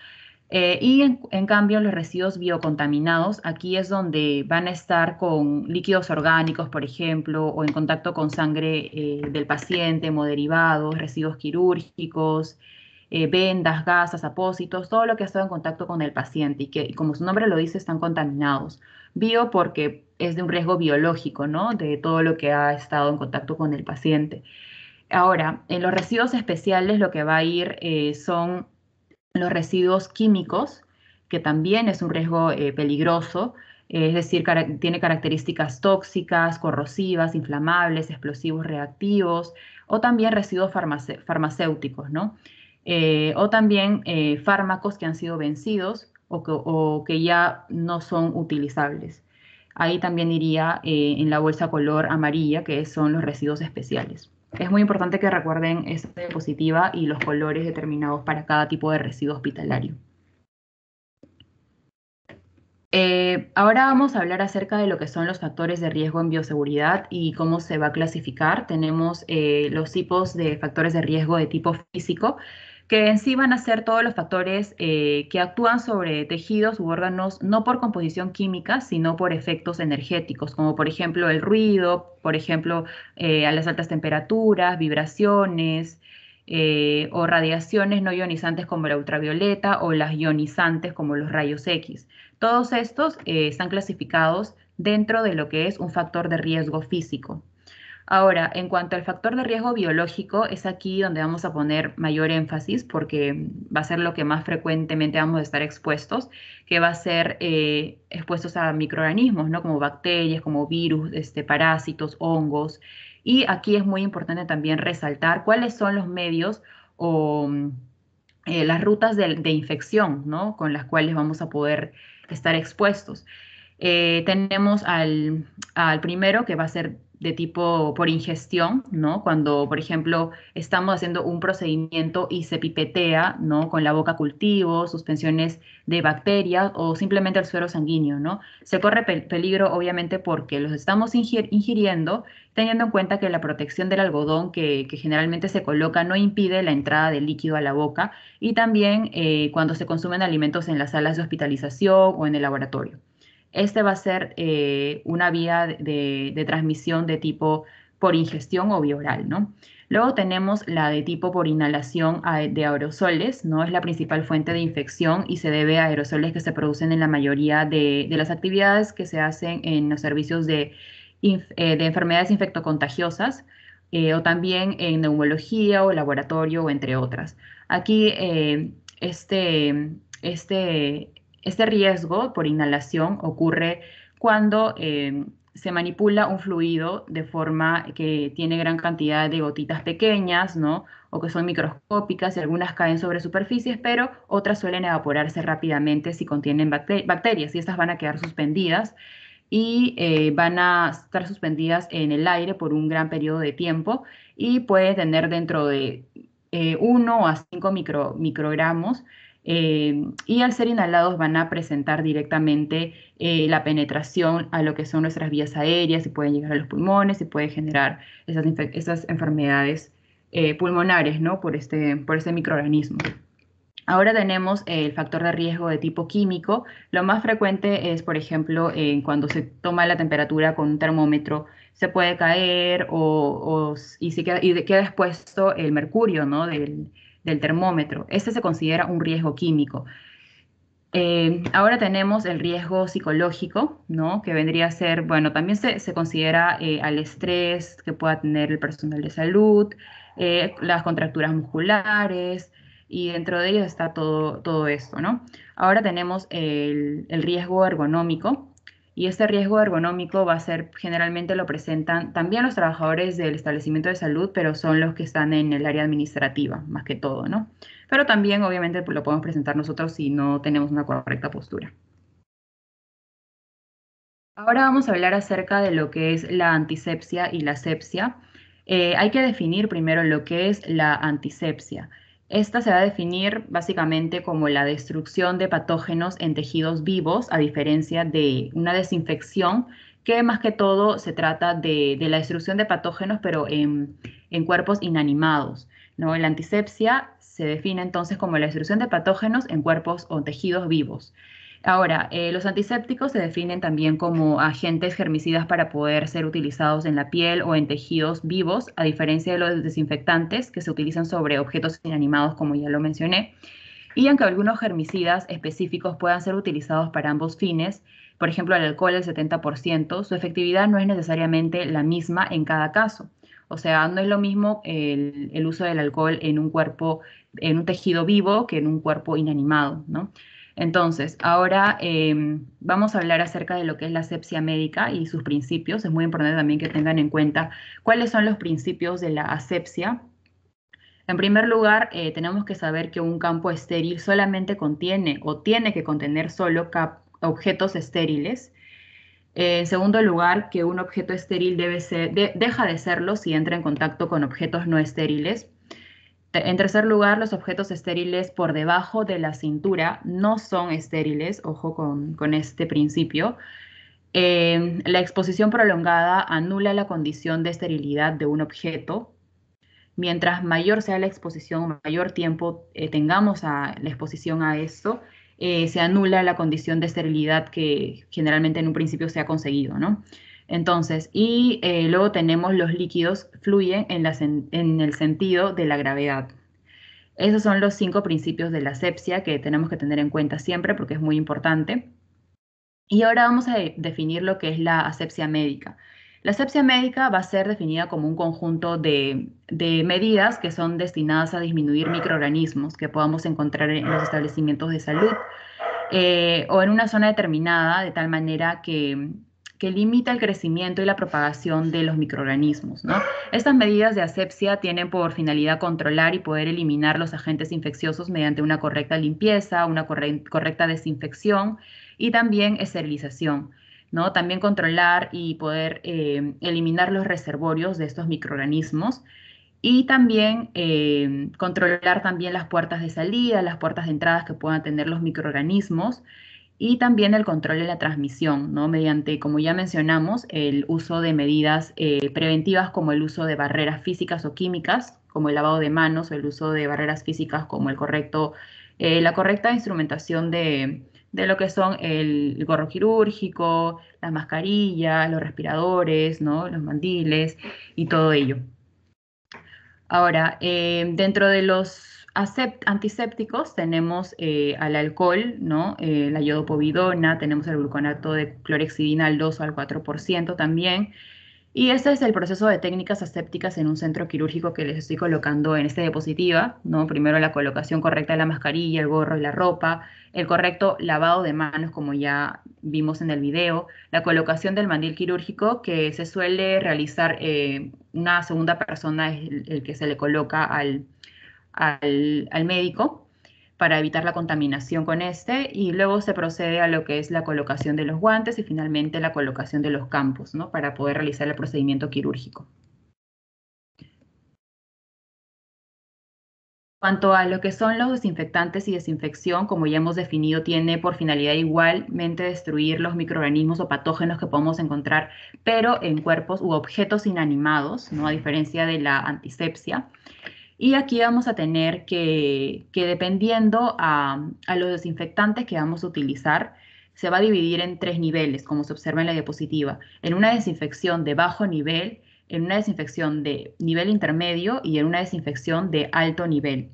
En cambio, los residuos biocontaminados, aquí es donde van a estar con líquidos orgánicos, por ejemplo, o en contacto con sangre del paciente, hemoderivados, residuos quirúrgicos, vendas, gasas, apósitos, todo lo que ha estado en contacto con el paciente y que, como su nombre lo dice, están contaminados. Bio porque es de un riesgo biológico, ¿no? De todo lo que ha estado en contacto con el paciente. Ahora, en los residuos especiales lo que va a ir son los residuos químicos, que también es un riesgo peligroso, es decir, tiene características tóxicas, corrosivas, inflamables, explosivos reactivos, o también residuos farmacéuticos, ¿no? O también fármacos que han sido vencidos o que ya no son utilizables. Ahí también iría en la bolsa color amarilla, que son los residuos especiales. Es muy importante que recuerden esta diapositiva y los colores determinados para cada tipo de residuo hospitalario. Ahora vamos a hablar acerca de lo que son los factores de riesgo en bioseguridad y cómo se va a clasificar. Tenemos los tipos de factores de riesgo de tipo físico, que en sí van a ser todos los factores que actúan sobre tejidos u órganos no por composición química, sino por efectos energéticos, como por ejemplo el ruido, por ejemplo a las altas temperaturas, vibraciones, o radiaciones no ionizantes como la ultravioleta o las ionizantes como los rayos X. Todos estos están clasificados dentro de lo que es un factor de riesgo físico. Ahora, en cuanto al factor de riesgo biológico, es aquí donde vamos a poner mayor énfasis porque va a ser lo que más frecuentemente vamos a estar expuestos, que va a ser expuestos a microorganismos, ¿no? Como bacterias, como virus, parásitos, hongos. Y aquí es muy importante también resaltar cuáles son los medios o las rutas de infección, ¿no?, con las cuales vamos a poder estar expuestos. Tenemos al primero, que va a ser de tipo por ingestión, ¿no? Cuando, por ejemplo, estamos haciendo un procedimiento y se pipetea, ¿no?, con la boca cultivo, suspensiones de bacterias o simplemente el suero sanguíneo, ¿no? Se corre peligro, obviamente, porque los estamos ingiriendo, teniendo en cuenta que la protección del algodón que generalmente se coloca no impide la entrada del líquido a la boca, y también cuando se consumen alimentos en las salas de hospitalización o en el laboratorio. Este va a ser una vía de transmisión de tipo por ingestión o vía oral, ¿no? Luego tenemos la de tipo por inhalación de aerosoles, ¿no? Es la principal fuente de infección y se debe a aerosoles que se producen en la mayoría de las actividades que se hacen en los servicios de enfermedades infectocontagiosas o también en neumología o laboratorio o entre otras. Aquí este riesgo por inhalación ocurre cuando se manipula un fluido de forma que tiene gran cantidad de gotitas pequeñas, ¿no?, o que son microscópicas y algunas caen sobre superficies, pero otras suelen evaporarse rápidamente si contienen bacterias y estas van a quedar suspendidas y van a estar suspendidas en el aire por un gran periodo de tiempo y puede tener dentro de 1 a 5 microgramos. Y al ser inhalados van a presentar directamente la penetración a lo que son nuestras vías aéreas y pueden llegar a los pulmones y puede generar esas enfermedades pulmonares, ¿no?, por este microorganismo. Ahora tenemos el factor de riesgo de tipo químico. Lo más frecuente es, por ejemplo, cuando se toma la temperatura con un termómetro, se puede caer y queda expuesto el mercurio, ¿no? del termómetro. Este se considera un riesgo químico. Ahora tenemos el riesgo psicológico, ¿no? Que vendría a ser, bueno, también se considera al estrés que pueda tener el personal de salud, las contracturas musculares, y dentro de ellos está todo esto, ¿no? Ahora tenemos el riesgo ergonómico, y este riesgo ergonómico va a ser, generalmente lo presentan también los trabajadores del establecimiento de salud, pero son los que están en el área administrativa, más que todo, ¿no? Pero también, obviamente, pues, lo podemos presentar nosotros si no tenemos una correcta postura. Ahora vamos a hablar acerca de lo que es la antisepsia y la asepsia. Hay que definir primero lo que es la antisepsia. Esta se va a definir básicamente como la destrucción de patógenos en tejidos vivos, a diferencia de una desinfección, que más que todo se trata de la destrucción de patógenos, pero en cuerpos inanimados, ¿no? La antisepsia se define entonces como la destrucción de patógenos en cuerpos o tejidos vivos. Ahora, los antisépticos se definen también como agentes germicidas para poder ser utilizados en la piel o en tejidos vivos, a diferencia de los desinfectantes que se utilizan sobre objetos inanimados, como ya lo mencioné. Y aunque algunos germicidas específicos puedan ser utilizados para ambos fines, por ejemplo, el alcohol el 70%, su efectividad no es necesariamente la misma en cada caso. O sea, no es lo mismo el uso del alcohol en un cuerpo, en un tejido vivo, que en un cuerpo inanimado, ¿no? Entonces, ahora vamos a hablar acerca de lo que es la asepsia médica y sus principios. Es muy importante también que tengan en cuenta cuáles son los principios de la asepsia. En primer lugar, tenemos que saber que un campo estéril solamente contiene o tiene que contener solo objetos estériles. En segundo lugar, que un objeto estéril deja de serlo si entra en contacto con objetos no estériles. En tercer lugar, los objetos estériles por debajo de la cintura no son estériles, ojo con este principio. La exposición prolongada anula la condición de esterilidad de un objeto. Mientras mayor sea la exposición, mayor tiempo tengamos la exposición a esto, se anula la condición de esterilidad que generalmente en un principio se ha conseguido, ¿no? Entonces, luego tenemos los líquidos fluyen en el sentido de la gravedad. Esos son los 5 principios de la asepsia que tenemos que tener en cuenta siempre porque es muy importante. Y ahora vamos a definir lo que es la asepsia médica. La asepsia médica va a ser definida como un conjunto de medidas que son destinadas a disminuir microorganismos que podamos encontrar en los establecimientos de salud o en una zona determinada, de tal manera que limita el crecimiento y la propagación de los microorganismos, ¿no? Estas medidas de asepsia tienen por finalidad controlar y poder eliminar los agentes infecciosos mediante una correcta limpieza, una correcta desinfección y también esterilización, ¿no? También controlar y poder eliminar los reservorios de estos microorganismos y también controlar también las puertas de salida, las puertas de entradas que puedan tener los microorganismos y también el control de la transmisión, ¿no? Mediante, como ya mencionamos, el uso de medidas preventivas como el uso de barreras físicas o químicas, como el lavado de manos o el uso de barreras físicas como la correcta instrumentación de lo que son el gorro quirúrgico, las mascarillas, los respiradores, ¿no? Los mandiles y todo ello. Ahora, dentro de los antisépticos tenemos al alcohol, ¿no? La iodopovidona, tenemos el gluconato de clorhexidina al 2 o al 4% también. Y este es el proceso de técnicas asépticas en un centro quirúrgico que les estoy colocando en esta diapositiva, ¿no? Primero la colocación correcta de la mascarilla, el gorro y la ropa, el correcto lavado de manos, como ya vimos en el video, la colocación del mandil quirúrgico, que se suele realizar una segunda persona, es el que se le coloca al médico para evitar la contaminación con este, y luego se procede a lo que es la colocación de los guantes y finalmente la colocación de los campos, ¿no? Para poder realizar el procedimiento quirúrgico. Cuanto a lo que son los desinfectantes y desinfección, como ya hemos definido, tiene por finalidad igualmente destruir los microorganismos o patógenos que podemos encontrar, pero en cuerpos u objetos inanimados, ¿no? A diferencia de la antisepsia. Y aquí vamos a tener que dependiendo a los desinfectantes que vamos a utilizar, se va a dividir en 3 niveles, como se observa en la diapositiva. En una desinfección de bajo nivel, en una desinfección de nivel intermedio y en una desinfección de alto nivel.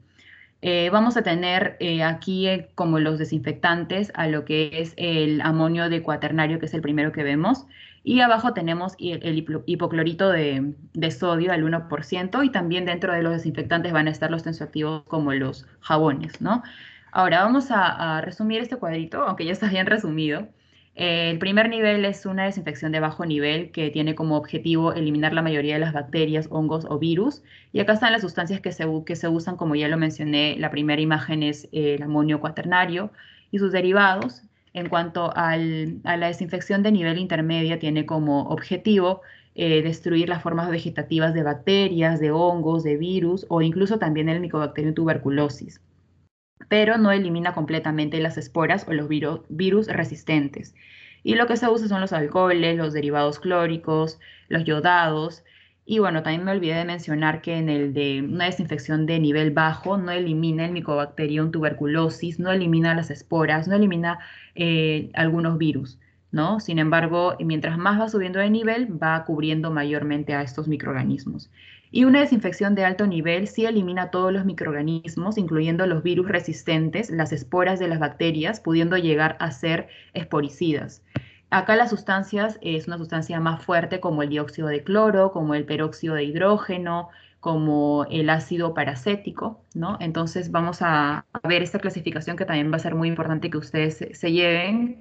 Vamos a tener aquí como los desinfectantes a lo que es el amonio de cuaternario, que es el primero que vemos, y abajo tenemos el hipoclorito de sodio al 1%, y también dentro de los desinfectantes van a estar los tensioactivos como los jabones, ¿no? Ahora vamos a resumir este cuadrito, aunque ya está bien resumido. El primer nivel es una desinfección de bajo nivel que tiene como objetivo eliminar la mayoría de las bacterias, hongos o virus. Y acá están las sustancias que se usan, como ya lo mencioné, la primera imagen es el amonio cuaternario y sus derivados. En cuanto a la desinfección de nivel intermedia, tiene como objetivo destruir las formas vegetativas de bacterias, de hongos, de virus o incluso también el Mycobacterium tuberculosis, pero no elimina completamente las esporas o los virus resistentes. Y lo que se usa son los alcoholes, los derivados clóricos, los yodados. Y bueno, también me olvidé de mencionar que en el de una desinfección de nivel bajo no elimina el Mycobacterium tuberculosis, no elimina las esporas, no elimina algunos virus, ¿no? Sin embargo, mientras más va subiendo de nivel, va cubriendo mayormente a estos microorganismos. Y una desinfección de alto nivel sí elimina todos los microorganismos, incluyendo los virus resistentes, las esporas de las bacterias, pudiendo llegar a ser esporicidas. Acá las sustancias es una sustancia más fuerte como el dióxido de cloro, como el peróxido de hidrógeno, como el ácido paracético, ¿no? Entonces vamos a ver esta clasificación que también va a ser muy importante que ustedes se lleven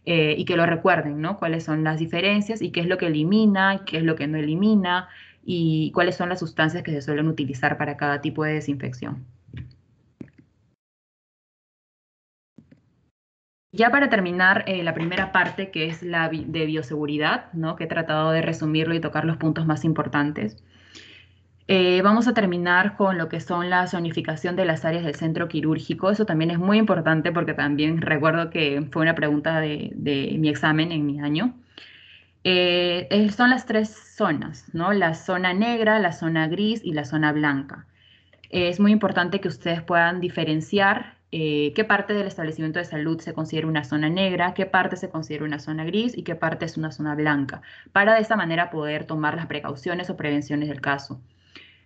y que lo recuerden, ¿no? Cuáles son las diferencias y qué es lo que elimina y qué es lo que no elimina y cuáles son las sustancias que se suelen utilizar para cada tipo de desinfección. Ya para terminar la primera parte, que es la de bioseguridad, ¿no? Que he tratado de resumirlo y tocar los puntos más importantes. Vamos a terminar con lo que son la zonificación de las áreas del centro quirúrgico. Eso también es muy importante porque también recuerdo que fue una pregunta de mi examen en mi año. Son las 3 zonas, ¿no? La zona negra, la zona gris y la zona blanca. Es muy importante que ustedes puedan diferenciar qué parte del establecimiento de salud se considera una zona negra, qué parte se considera una zona gris y qué parte es una zona blanca, para de esta manera poder tomar las precauciones o prevenciones del caso.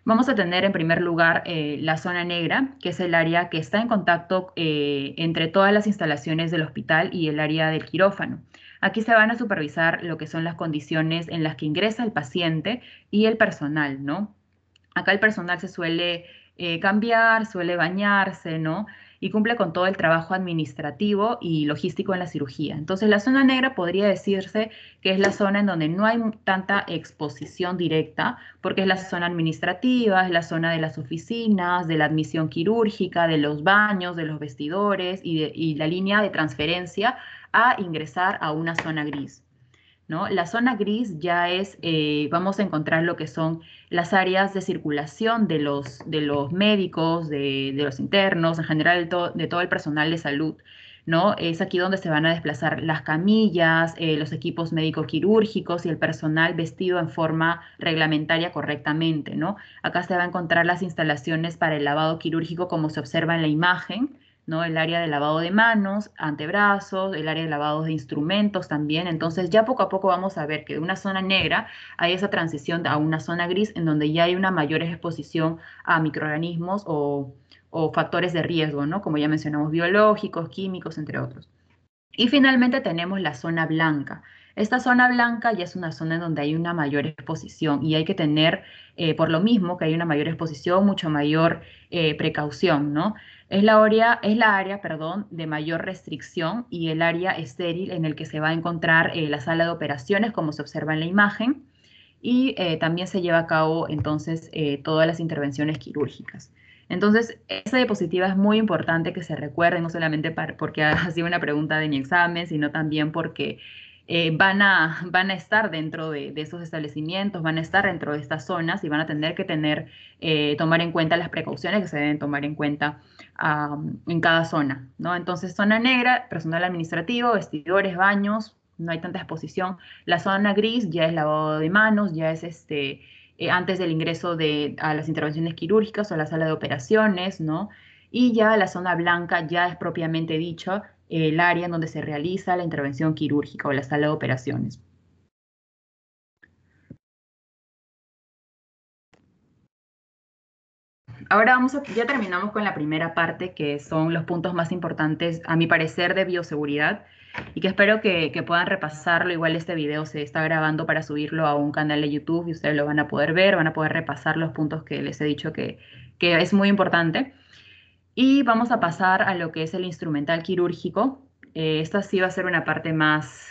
Vamos a tener en primer lugar la zona negra, que es el área que está en contacto entre todas las instalaciones del hospital y el área del quirófano. Aquí se van a supervisar lo que son las condiciones en las que ingresa el paciente y el personal, ¿no? Acá el personal se suele cambiar, suele bañarse, ¿no? Y cumple con todo el trabajo administrativo y logístico en la cirugía. Entonces, la zona negra podría decirse que es la zona en donde no hay tanta exposición directa, porque es la zona administrativa, es la zona de las oficinas, de la admisión quirúrgica, de los baños, de los vestidores y la línea de transferencia a ingresar a una zona gris, ¿no? La zona gris ya es, vamos a encontrar lo que son las áreas de circulación de los médicos, de los internos, en general de todo el personal de salud, ¿no? Es aquí donde se van a desplazar las camillas, los equipos médico-quirúrgicos y el personal vestido en forma reglamentaria correctamente, ¿no? Acá se va a encontrar las instalaciones para el lavado quirúrgico como se observa en la imagen, ¿no? El área de lavado de manos, antebrazos, el área de lavado de instrumentos también. Entonces ya poco a poco vamos a ver que de una zona negra hay esa transición a una zona gris en donde ya hay una mayor exposición a microorganismos o factores de riesgo, ¿no? Como ya mencionamos, biológicos, químicos, entre otros. Y finalmente tenemos la zona blanca. Esta zona blanca ya es una zona en donde hay una mayor exposición y hay que tener, por lo mismo que hay una mayor exposición, mucho mayor precaución, ¿no? Es la área, perdón, de mayor restricción y el área estéril en el que se va a encontrar la sala de operaciones, como se observa en la imagen, y también se lleva a cabo entonces todas las intervenciones quirúrgicas. Entonces, esta diapositiva es muy importante que se recuerde, no solamente porque ha sido una pregunta de mi examen, sino también porque van a estar dentro de esos establecimientos, van a estar dentro de estas zonas y van a tener que tomar en cuenta las precauciones que se deben tomar en cuenta en cada zona, ¿no? Entonces, zona negra, personal administrativo, vestidores, baños, no hay tanta exposición. La zona gris ya es lavado de manos, ya es antes del ingreso a las intervenciones quirúrgicas o a la sala de operaciones, ¿no? Y ya la zona blanca ya es propiamente dicho el área en donde se realiza la intervención quirúrgica o la sala de operaciones. Ahora ya terminamos con la primera parte, que son los puntos más importantes, a mi parecer, de bioseguridad, y que espero que puedan repasarlo. Igual este video se está grabando para subirlo a un canal de YouTube y ustedes lo van a poder ver, van a poder repasar los puntos que les he dicho que es muy importante. Y vamos a pasar a lo que es el instrumental quirúrgico. Esta sí va a ser una parte más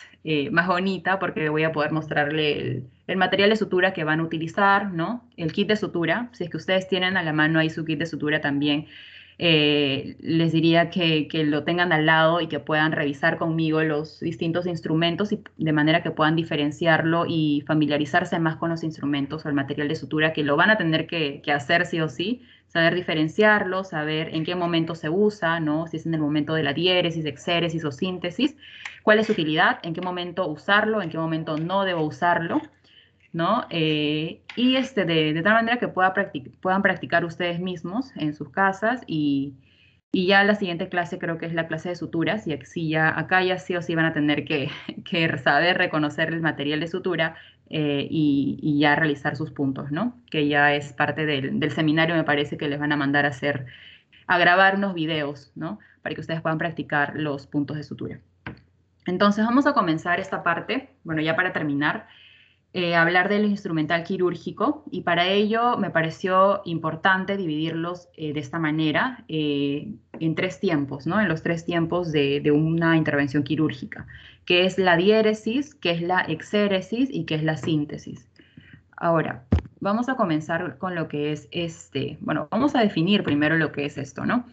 bonita porque voy a poder mostrarle el material de sutura que van a utilizar, ¿no? El kit de sutura. Si es que ustedes tienen a la mano ahí su kit de sutura también, les diría que lo tengan al lado y que puedan revisar conmigo los distintos instrumentos y de manera que puedan diferenciarlo y familiarizarse más con los instrumentos o el material de sutura que lo van a tener que hacer sí o sí, saber diferenciarlo, saber en qué momento se usa, ¿no? Si es en el momento de la diéresis, exéresis o síntesis, cuál es su utilidad, en qué momento usarlo, en qué momento no debo usarlo, ¿no? Y de tal manera que puedan practicar ustedes mismos en sus casas y ya la siguiente clase creo que es la clase de suturas y acá ya sí o sí van a tener que saber reconocer el material de sutura y ya realizar sus puntos, ¿no? Que ya es parte del seminario, me parece que les van a mandar a grabar unos videos, ¿no? Para que ustedes puedan practicar los puntos de sutura. Entonces vamos a comenzar esta parte, bueno, ya para terminar hablar del instrumental quirúrgico y para ello me pareció importante dividirlos de esta manera en 3 tiempos, ¿no? En los 3 tiempos de una intervención quirúrgica, que es la diéresis, que es la exéresis y que es la síntesis. Ahora, vamos a comenzar con lo que es bueno, vamos a definir primero lo que es esto, ¿no?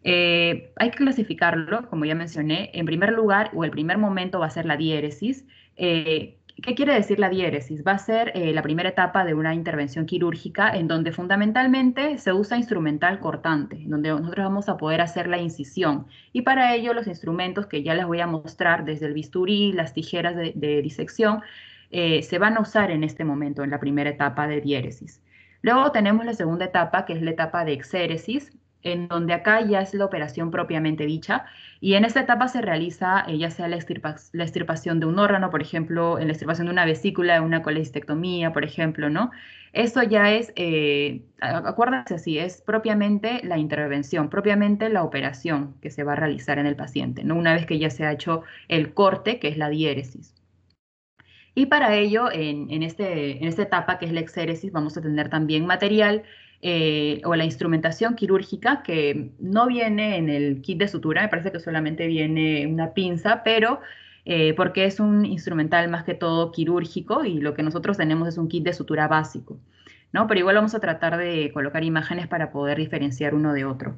Hay que clasificarlo, como ya mencioné, en primer lugar o el primer momento va a ser la diéresis. ¿Qué quiere decir la diéresis? Va a ser la primera etapa de una intervención quirúrgica en donde fundamentalmente se usa instrumental cortante, en donde nosotros vamos a poder hacer la incisión. Y para ello los instrumentos que ya les voy a mostrar, desde el bisturí, las tijeras de disección, se van a usar en este momento, en la primera etapa de diéresis. Luego tenemos la segunda etapa, que es la etapa de exéresis, en donde acá ya es la operación propiamente dicha, y en esta etapa se realiza ya sea la extirpación de un órgano, por ejemplo, en la extirpación de una vesícula, una colecistectomía, por ejemplo, ¿no? Esto ya es, acuérdense así, es propiamente la intervención, propiamente la operación que se va a realizar en el paciente, ¿no? Una vez que ya se ha hecho el corte, que es la diéresis. Y para ello, en esta etapa que es la exéresis, vamos a tener también material o la instrumentación quirúrgica que no viene en el kit de sutura, me parece que solamente viene una pinza, pero porque es un instrumental más que todo quirúrgico y lo que nosotros tenemos es un kit de sutura básico, ¿no? Pero igual vamos a tratar de colocar imágenes para poder diferenciar uno de otro.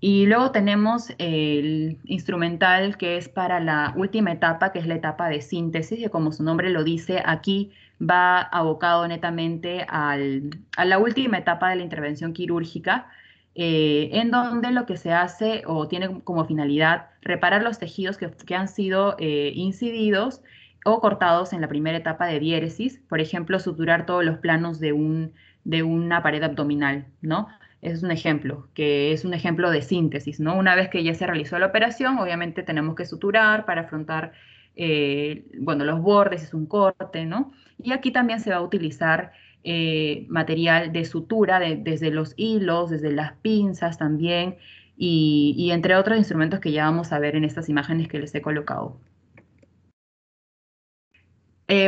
Y luego tenemos el instrumental que es para la última etapa, que es la etapa de síntesis, que como su nombre lo dice, aquí va abocado netamente a la última etapa de la intervención quirúrgica, en donde lo que se hace o tiene como finalidad reparar los tejidos que han sido incididos o cortados en la primera etapa de diéresis, por ejemplo, suturar todos los planos de una pared abdominal, ¿no? Es un ejemplo, que es un ejemplo de síntesis, ¿no? Una vez que ya se realizó la operación, obviamente tenemos que suturar para afrontar, bueno, los bordes, es un corte, ¿no? Y aquí también se va a utilizar material de sutura, desde los hilos, desde las pinzas también, y entre otros instrumentos que ya vamos a ver en estas imágenes que les he colocado.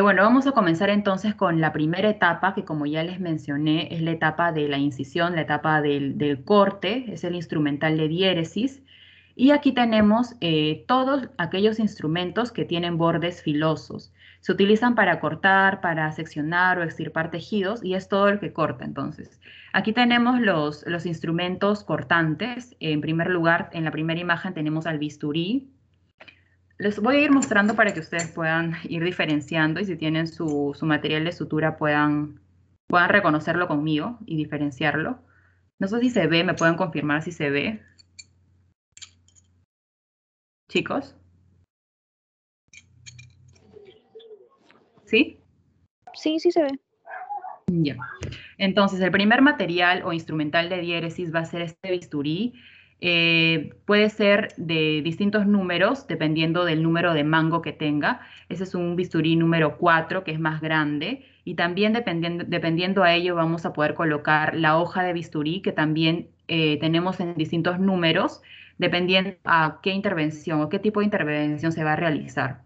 Bueno, vamos a comenzar entonces con la primera etapa, que como ya les mencioné, es la etapa de la incisión, la etapa del corte, es el instrumental de diéresis. Y aquí tenemos todos aquellos instrumentos que tienen bordes filosos. Se utilizan para cortar, para seccionar o extirpar tejidos y es todo el que corta entonces. Aquí tenemos los instrumentos cortantes. En primer lugar, en la primera imagen tenemos al bisturí. Les voy a ir mostrando para que ustedes puedan ir diferenciando y si tienen su material de sutura puedan reconocerlo conmigo y diferenciarlo. No sé si se ve, me pueden confirmar si se ve. Chicos. ¿Sí? Sí, sí se ve. Ya. Entonces, el primer material o instrumental de diéresis va a ser este bisturí. Puede ser de distintos números, dependiendo del número de mango que tenga. Ese es un bisturí número 4, que es más grande. Y también dependiendo a ello, vamos a poder colocar la hoja de bisturí, que también tenemos en distintos números, dependiendo a qué intervención o qué tipo de intervención se va a realizar,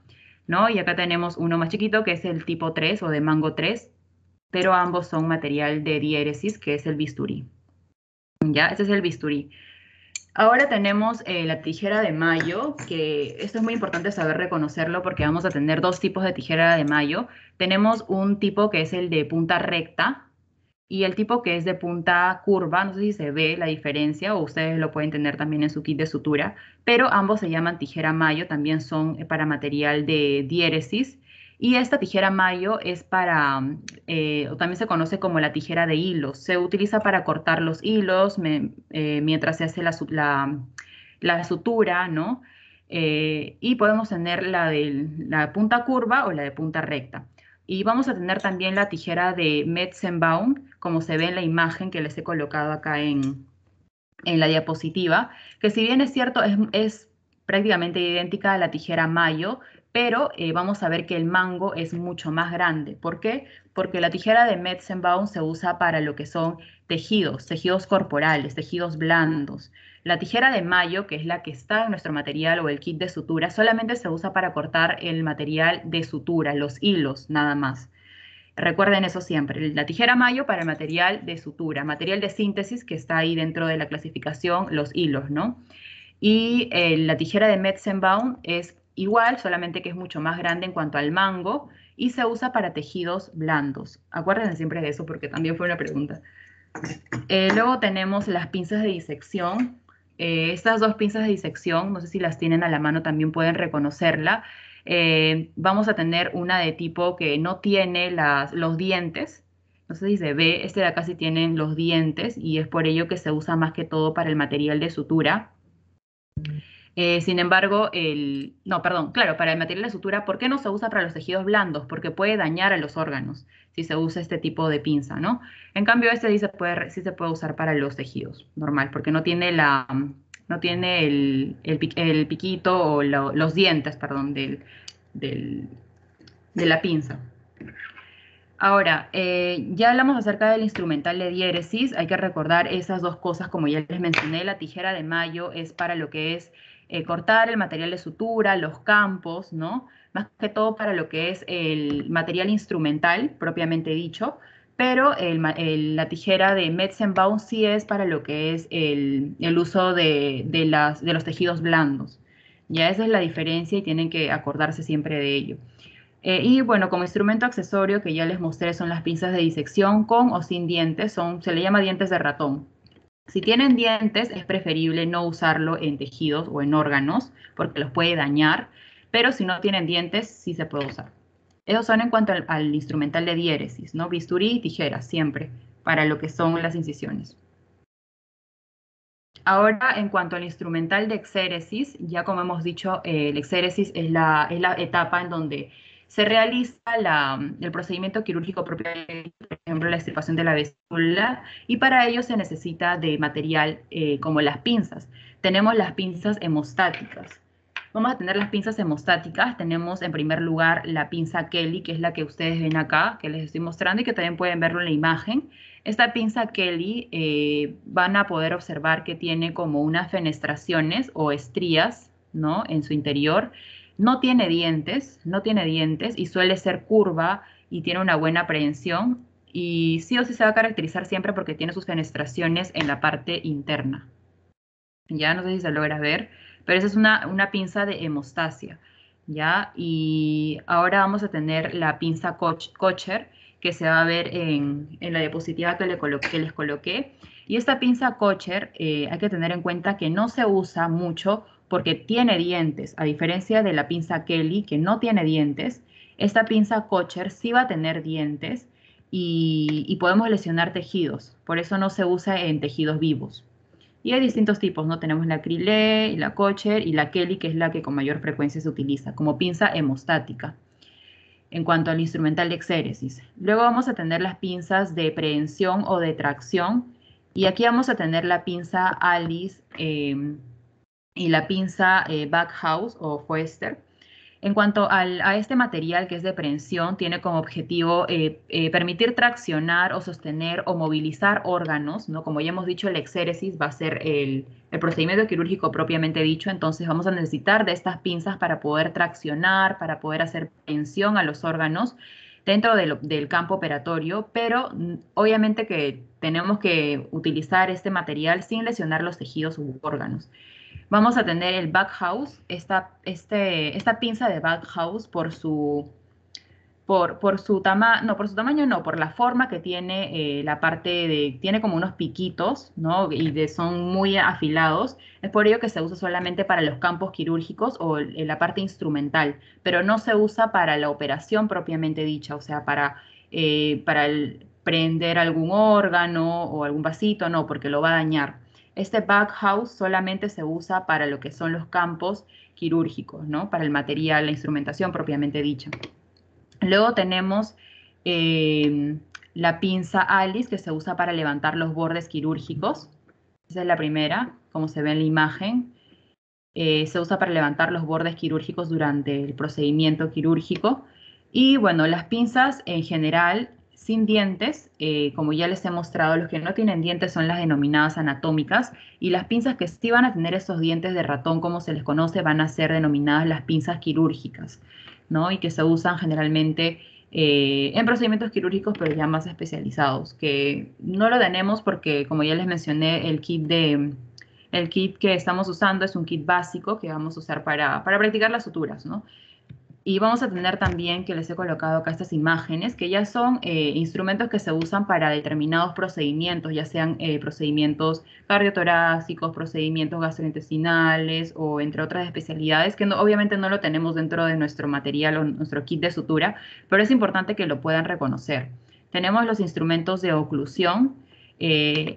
¿no? Y acá tenemos uno más chiquito, que es el tipo 3 o de mango 3, pero ambos son material de diéresis, que es el bisturí. ¿Ya? Ese es el bisturí. Ahora tenemos la tijera de mayo, que esto es muy importante saber reconocerlo porque vamos a tener dos tipos de tijera de mayo. Tenemos un tipo que es el de punta recta y el tipo que es de punta curva. No sé si se ve la diferencia o ustedes lo pueden tener también en su kit de sutura, pero ambos se llaman tijera mayo, también son para material de diéresis. Y esta tijera mayo es para, o también se conoce como la tijera de hilos. Se utiliza para cortar los hilos mientras se hace la sutura, ¿no? Y podemos tener la de la punta curva o la de punta recta. Y vamos a tener también la tijera de Metzenbaum, como se ve en la imagen que les he colocado acá en la diapositiva, que si bien es cierto, es prácticamente idéntica a la tijera Mayo, pero vamos a ver que el mango es mucho más grande. ¿Por qué? Porque la tijera de Metzenbaum se usa para lo que son tejidos corporales, tejidos blandos. La tijera de Mayo, que es la que está en nuestro material o el kit de sutura, solamente se usa para cortar el material de sutura, los hilos, nada más. Recuerden eso siempre, la tijera Mayo para el material de sutura, material de síntesis que está ahí dentro de la clasificación, los hilos, ¿no? Y la tijera de Metzenbaum es igual, solamente que es mucho más grande en cuanto al mango y se usa para tejidos blandos. Acuérdense siempre de eso porque también fue una pregunta. Luego tenemos las pinzas de disección. Estas dos pinzas de disección, no sé si las tienen a la mano, también pueden reconocerla. Vamos a tener una de tipo que no tiene los dientes. No sé si se ve, este de acá sí tienen los dientes y es por ello que se usa más que todo para el material de sutura. Sin embargo, no, perdón, claro, para el material de sutura, ¿por qué no se usa para los tejidos blandos? Porque puede dañar a los órganos si se usa este tipo de pinza, ¿no? En cambio, este sí se puede usar para los tejidos, normal, porque no tiene no tiene el piquito o los dientes, perdón, del- de la pinza. Ahora, ya hablamos acerca del instrumental de diéresis. Hay que recordar esas dos cosas, como ya les mencioné. La tijera de mayo es para lo que es cortar el material de sutura, los campos, ¿no? Más que todo para lo que es el material instrumental, propiamente dicho. Pero la tijera de Metzenbaum sí es para lo que es el uso de los tejidos blandos. Ya esa es la diferencia y tienen que acordarse siempre de ello. Y bueno, como instrumento accesorio que ya les mostré son las pinzas de disección con o sin dientes, se le llama dientes de ratón. Si tienen dientes es preferible no usarlo en tejidos o en órganos porque los puede dañar, pero si no tienen dientes sí se puede usar. Esos son en cuanto al instrumental de diéresis, ¿no? Bisturí y tijeras siempre para lo que son las incisiones. Ahora, en cuanto al instrumental de exéresis, ya como hemos dicho, el exéresis es la etapa en donde se realiza el procedimiento quirúrgico propio, por ejemplo, la extirpación de la vesícula, y para ello se necesita de material como las pinzas. Tenemos las pinzas hemostáticas. Vamos a tener las pinzas hemostáticas. Tenemos en primer lugar la pinza Kelly, que es la que ustedes ven acá, que les estoy mostrando y que también pueden verlo en la imagen. Esta pinza Kelly van a poder observar que tiene como unas fenestraciones o estrías, ¿no? En su interior. No tiene dientes y suele ser curva y tiene una buena aprehensión. Y sí o sí se va a caracterizar siempre porque tiene sus fenestraciones en la parte interna. Ya no sé si se logra ver, pero esa es una pinza de hemostasia, ¿ya? Y ahora vamos a tener la pinza Kocher, que se va a ver en la diapositiva que les coloqué. Y esta pinza Kocher hay que tener en cuenta que no se usa mucho porque tiene dientes, a diferencia de la pinza Kelly, que no tiene dientes. Esta pinza Kocher sí va a tener dientes y podemos lesionar tejidos, por eso no se usa en tejidos vivos. Y hay distintos tipos, ¿no? Tenemos la Crilé, la Kocher y la Kelly, que es la que con mayor frecuencia se utiliza, como pinza hemostática. en cuanto al instrumental de exéresis. Luego vamos a tener las pinzas de prehensión o de tracción, y aquí vamos a tener la pinza Alice y la pinza Backhouse o Foester. En cuanto a este material que es de prehensión, tiene como objetivo permitir traccionar o sostener o movilizar órganos, ¿no? Como ya hemos dicho, el exéresis va a ser el procedimiento quirúrgico propiamente dicho, entonces vamos a necesitar de estas pinzas para poder traccionar, para poder hacer prehensión a los órganos dentro del campo operatorio, pero obviamente que tenemos que utilizar este material sin lesionar los tejidos u órganos. Vamos a tener el Backhouse, esta pinza de Backhouse por su tamaño no, por la forma que tiene la parte tiene como unos piquitos, ¿no? Son muy afilados. Es por ello que se usa solamente para los campos quirúrgicos o la parte instrumental, pero no se usa para la operación propiamente dicha, o sea, para prender algún órgano o algún vasito, no, porque lo va a dañar. Este Backhouse solamente se usa para lo que son los campos quirúrgicos, ¿no? Para el material, la instrumentación propiamente dicha. Luego tenemos la pinza Alice, que se usa para levantar los bordes quirúrgicos. Esa es la primera, como se ve en la imagen. Se usa para levantar los bordes quirúrgicos durante el procedimiento quirúrgico. Y bueno, las pinzas en general sin dientes, como ya les he mostrado, los que no tienen dientes son las denominadas anatómicas, y las pinzas que sí van a tener esos dientes de ratón, como se les conoce, van a ser denominadas las pinzas quirúrgicas, ¿no? Y que se usan generalmente en procedimientos quirúrgicos, pero ya más especializados, que no lo tenemos porque, como ya les mencioné, el kit que estamos usando es un kit básico que vamos a usar para practicar las suturas, ¿no? Y vamos a tener también, que les he colocado acá estas imágenes, que ya son instrumentos que se usan para determinados procedimientos, ya sean procedimientos cardiotorácicos, procedimientos gastrointestinales o entre otras especialidades, que obviamente no lo tenemos dentro de nuestro material o nuestro kit de sutura, pero es importante que lo puedan reconocer. Tenemos los instrumentos de oclusión.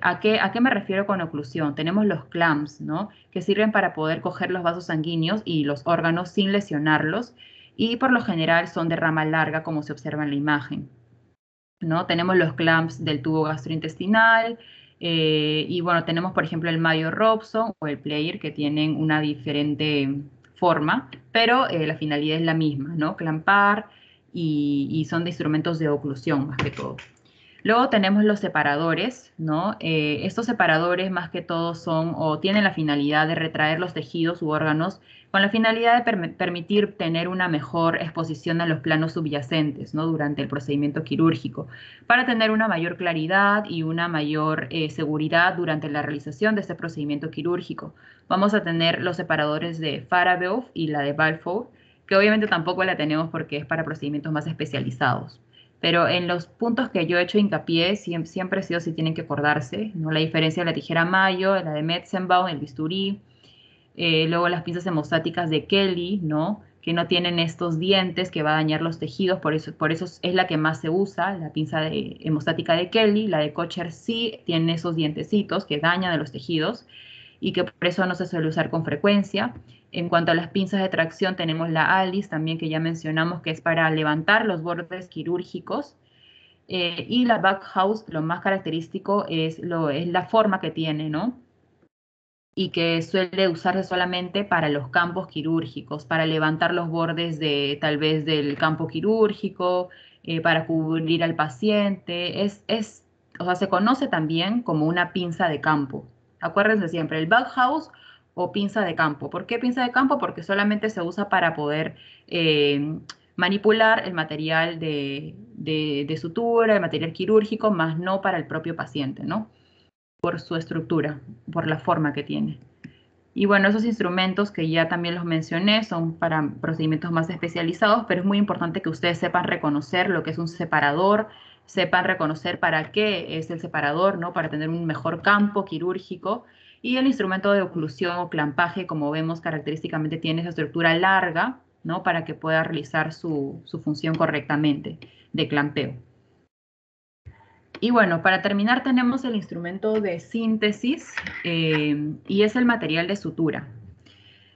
¿A qué me refiero con oclusión? Tenemos los clamps, ¿no? Que sirven para poder coger los vasos sanguíneos y los órganos sin lesionarlos, y por lo general son de rama larga, como se observa en la imagen, ¿no? Tenemos los clamps del tubo gastrointestinal, y bueno, tenemos por ejemplo el Mayo-Robson o el Player, que tienen una diferente forma, pero la finalidad es la misma, ¿no? Clampar, y son de instrumentos de oclusión más que todo. Luego tenemos los separadores, ¿no? Estos separadores más que todo son o tienen la finalidad de retraer los tejidos u órganos con la finalidad de permitir tener una mejor exposición a los planos subyacentes, ¿no? Durante el procedimiento quirúrgico, para tener una mayor claridad y una mayor seguridad durante la realización de este procedimiento quirúrgico. Vamos a tener los separadores de Farabeuf y la de Balfour, que obviamente tampoco la tenemos porque es para procedimientos más especializados. Pero en los puntos que yo he hecho hincapié, siempre sí o sí tienen que acordarse, ¿no? La diferencia de la tijera Mayo, la de Metzenbaum, el bisturí, luego las pinzas hemostáticas de Kelly, ¿no? Que no tienen estos dientes que va a dañar los tejidos, por eso es la que más se usa, la pinza hemostática de Kelly. La de Kocher sí tiene esos dientecitos que dañan a los tejidos y que por eso no se suele usar con frecuencia. En cuanto a las pinzas de tracción, tenemos la Alice también, que ya mencionamos, que es para levantar los bordes quirúrgicos. Y la Backhouse, lo más característico es la forma que tiene, ¿no? Y que suele usarse solamente para los campos quirúrgicos, para levantar los bordes tal vez del campo quirúrgico, para cubrir al paciente. O sea, se conoce también como una pinza de campo. Acuérdense siempre, el Backhouse o pinza de campo. ¿Por qué pinza de campo? Porque solamente se usa para poder manipular el material de sutura, el material quirúrgico, más no para el propio paciente, ¿no? Por su estructura, por la forma que tiene. Y bueno, esos instrumentos que ya también los mencioné son para procedimientos más especializados, pero es muy importante que ustedes sepan reconocer lo que es un separador, sepan reconocer para qué es el separador, ¿no? Para tener un mejor campo quirúrgico. Y el instrumento de oclusión o clampaje, como vemos, característicamente tiene esa estructura larga, ¿no? Para que pueda realizar su función correctamente de clampeo. Y bueno, para terminar tenemos el instrumento de síntesis, y es el material de sutura.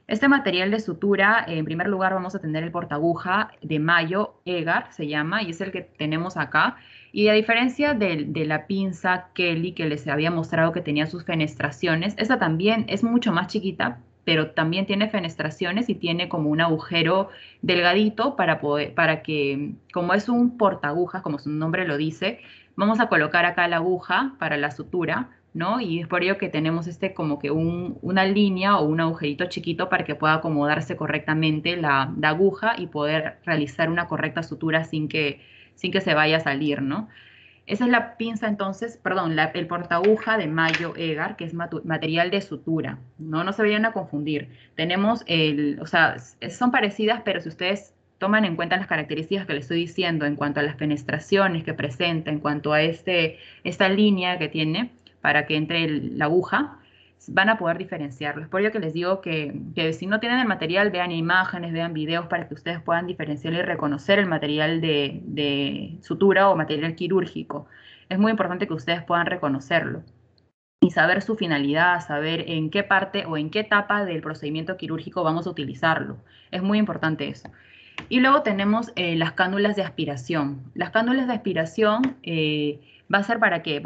Este material de sutura, en primer lugar vamos a tener el portaaguja de Mayo Egar, se llama, y es el que tenemos acá. Y a diferencia de la pinza Kelly que les había mostrado que tenía sus fenestraciones, esta también es mucho más chiquita, pero también tiene fenestraciones y tiene como un agujero delgadito para que, como es un portaagujas, como su nombre lo dice, vamos a colocar acá la aguja para la sutura, ¿no? Y es por ello que tenemos como que una línea o un agujerito chiquito para que pueda acomodarse correctamente la aguja y poder realizar una correcta sutura sin que se vaya a salir, ¿no? Esa es la pinza entonces, perdón, el portaaguja de Mayo Egar, que es material de sutura, ¿no? No se vayan a confundir. Tenemos o sea, son parecidas, pero si ustedes toman en cuenta las características que les estoy diciendo en cuanto a las fenestraciones que presenta, en cuanto a esta línea que tiene para que entre la aguja, van a poder diferenciarlo. Es por ello que les digo que si no tienen el material, vean imágenes, vean videos para que ustedes puedan diferenciar y reconocer el material de sutura o material quirúrgico. Es muy importante que ustedes puedan reconocerlo y saber su finalidad, saber en qué parte o en qué etapa del procedimiento quirúrgico vamos a utilizarlo. Es muy importante eso. Y luego tenemos las cánulas de aspiración. Las cánulas de aspiración va a ser para qué?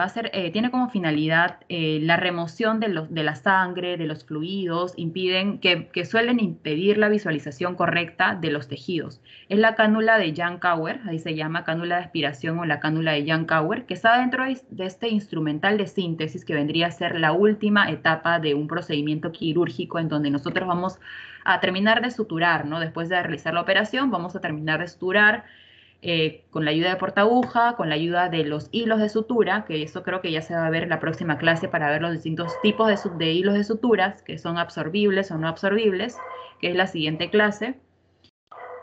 Tiene como finalidad la remoción de la sangre, de los fluidos, que suelen impedir la visualización correcta de los tejidos. Es la cánula de Yankauer, ahí se llama cánula de aspiración o la cánula de Yankauer, que está dentro de este instrumental de síntesis que vendría a ser la última etapa de un procedimiento quirúrgico en donde nosotros vamos a terminar de suturar, ¿no? Después de realizar la operación, vamos a terminar de suturar con la ayuda de portaaguja, con la ayuda de los hilos de sutura, que eso creo que ya se va a ver en la próxima clase para ver los distintos tipos de hilos de suturas, que son absorbibles o no absorbibles, que es la siguiente clase.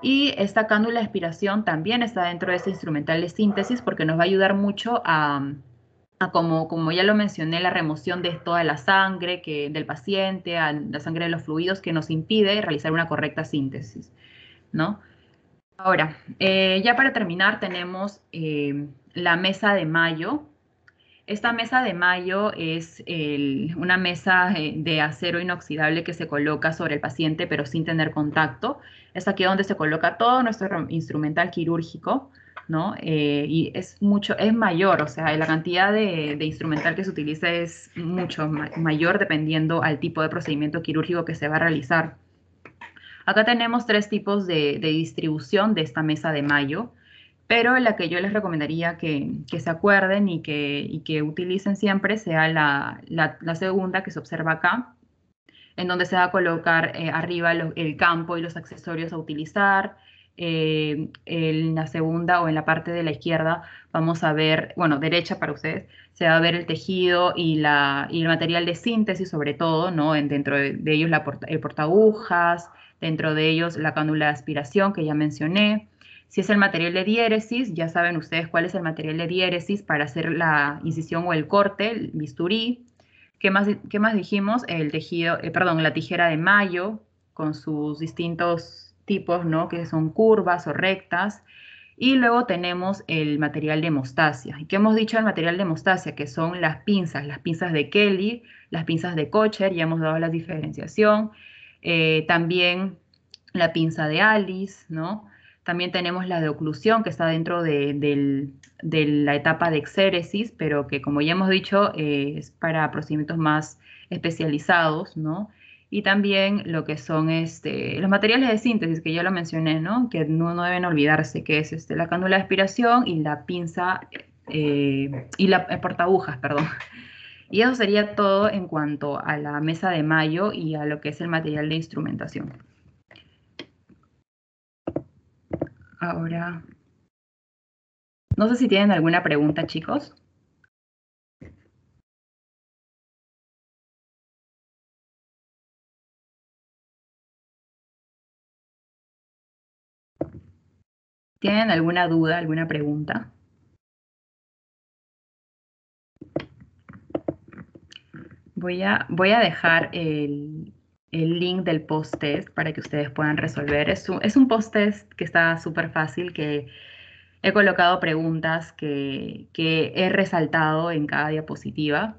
Y esta cánula de aspiración también está dentro de este instrumental de síntesis porque nos va a ayudar mucho como ya lo mencioné, la remoción de toda la sangre del paciente, a la sangre de los fluidos que nos impide realizar una correcta síntesis, ¿no? Ahora, ya para terminar tenemos la mesa de Mayo. Esta mesa de Mayo es una mesa de acero inoxidable que se coloca sobre el paciente pero sin tener contacto. Es aquí donde se coloca todo nuestro instrumental quirúrgico, ¿no? Y es mayor, o sea, la cantidad de instrumental que se utiliza es mucho mayor dependiendo al tipo de procedimiento quirúrgico que se va a realizar. Acá tenemos tres tipos de distribución de esta mesa de Mayo, pero la que yo les recomendaría que se acuerden y que utilicen siempre sea la segunda que se observa acá, en donde se va a colocar arriba el campo y los accesorios a utilizar. En la segunda o en la parte de la izquierda vamos a ver, bueno, derecha para ustedes, se va a ver el tejido y el material de síntesis sobre todo, ¿no? Dentro de ellos el portaagujas, dentro de ellos la cánula de aspiración que ya mencioné. Si es el material de diéresis, ya saben ustedes cuál es el material de diéresis para hacer la incisión o el corte, el bisturí. ¿Qué más dijimos? El tejido, perdón, la tijera de Mayo con sus distintos tipos, ¿no? Que son curvas o rectas. Y luego tenemos el material de hemostasia. ¿Y qué hemos dicho del material de hemostasia? Que son las pinzas de Kelly, las pinzas de Kocher, ya hemos dado la diferenciación. También la pinza de Alice, ¿no? También tenemos la de oclusión, que está dentro de la etapa de exéresis, pero que, como ya hemos dicho, es para procedimientos más especializados, ¿no? Y también lo que son los materiales de síntesis, que ya lo mencioné, ¿no? Que no deben olvidarse, que es la cánula de aspiración y la pinza, y la portaagujas, perdón. Y eso sería todo en cuanto a la mesa de Mayo y a lo que es el material de instrumentación. Ahora, no sé si tienen alguna pregunta, chicos. ¿Tienen alguna duda, alguna pregunta? Voy a dejar el link del post-test para que ustedes puedan resolver. Es un post-test que está súper fácil, que he colocado preguntas que he resaltado en cada diapositiva.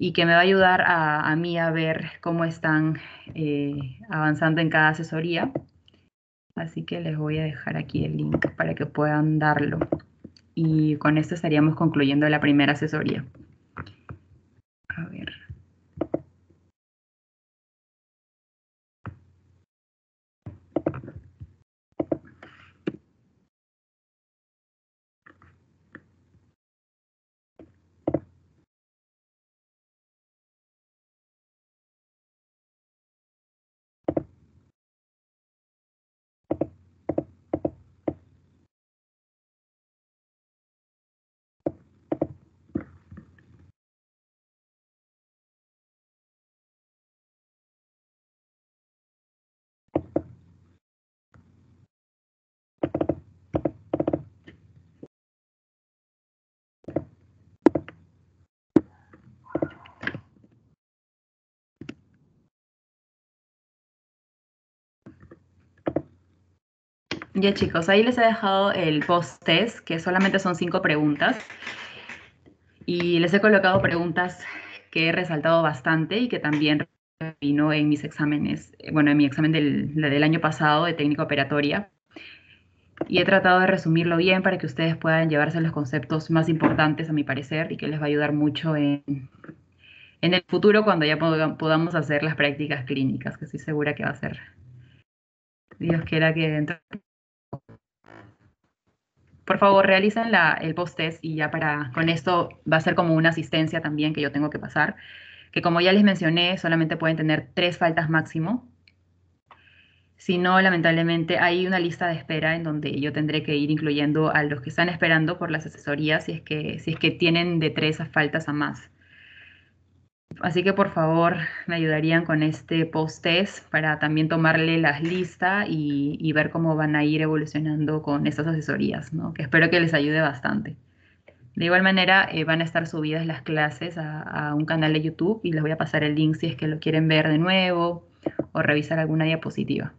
y que me va a ayudar a mí a ver cómo están avanzando en cada asesoría. Así que les voy a dejar aquí el link para que puedan darlo. Y con esto estaríamos concluyendo la primera asesoría. A ver. Ya chicos, ahí les he dejado el post-test, que solamente son 5 preguntas. Y les he colocado preguntas que he resaltado bastante y que también vino en mis exámenes, bueno, en mi examen del año pasado de técnica operatoria. Y he tratado de resumirlo bien para que ustedes puedan llevarse los conceptos más importantes, a mi parecer, y que les va a ayudar mucho en el futuro cuando ya podamos hacer las prácticas clínicas, que estoy segura que va a ser. Dios quiera que dentro. Por favor, realicen el post-test y ya con esto va a ser como una asistencia también que yo tengo que pasar, que como ya les mencioné, solamente pueden tener 3 faltas máximo. Si no, lamentablemente hay una lista de espera en donde yo tendré que ir incluyendo a los que están esperando por las asesorías si es que tienen de 3 faltas a más. Así que por favor me ayudarían con este post-test para también tomarle las listas y ver cómo van a ir evolucionando con estas asesorías, ¿no? Que espero que les ayude bastante. De igual manera, van a estar subidas las clases a un canal de YouTube y les voy a pasar el link si es que lo quieren ver de nuevo o revisar alguna diapositiva.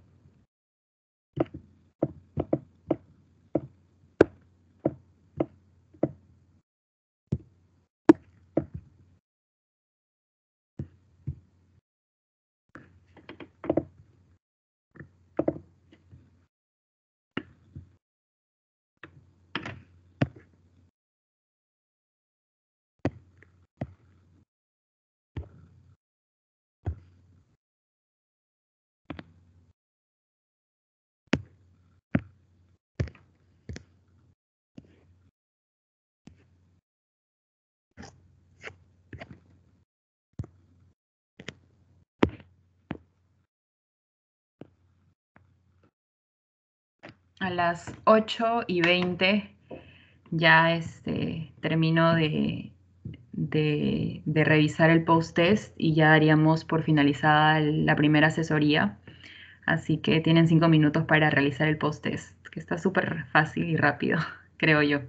A las 8:20 ya termino de revisar el post-test y ya daríamos por finalizada la primera asesoría. Así que tienen 5 minutos para realizar el post-test, que está súper fácil y rápido, creo yo.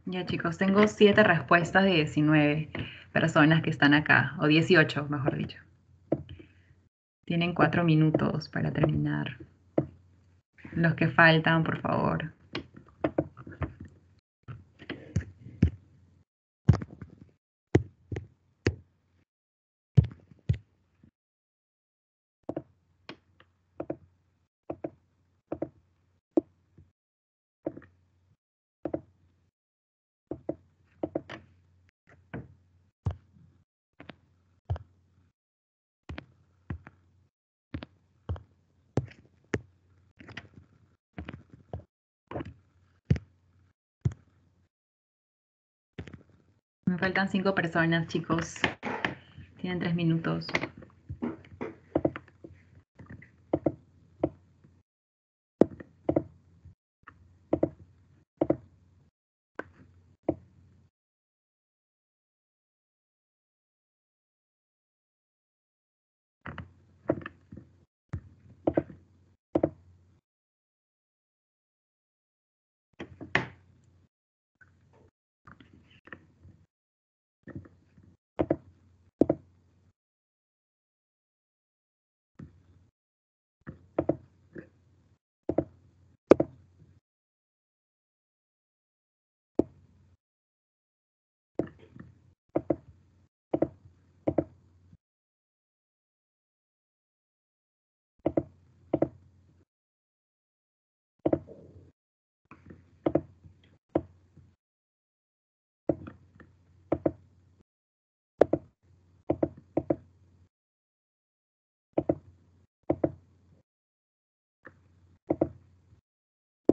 Ya chicos, tengo 7 respuestas de 19 personas que están acá, o 18, mejor dicho. Tienen 4 minutos para terminar. Los que faltan, por favor. Me faltan 5 personas, chicos. Tienen 3 minutos.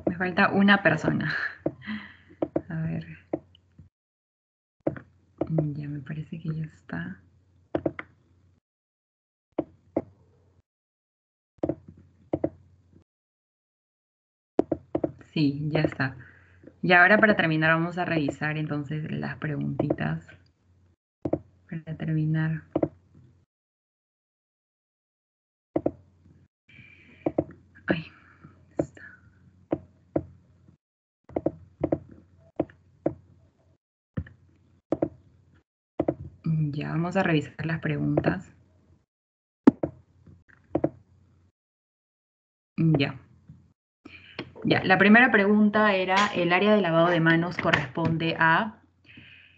Me falta una persona. A ver. Ya me parece que ya está. Sí, ya está. Y ahora para terminar vamos a revisar entonces las preguntitas. Para terminar. Ay, está. Ya vamos a revisar las preguntas. Ya. Ya, la primera pregunta era, ¿el área de lavado de manos corresponde a?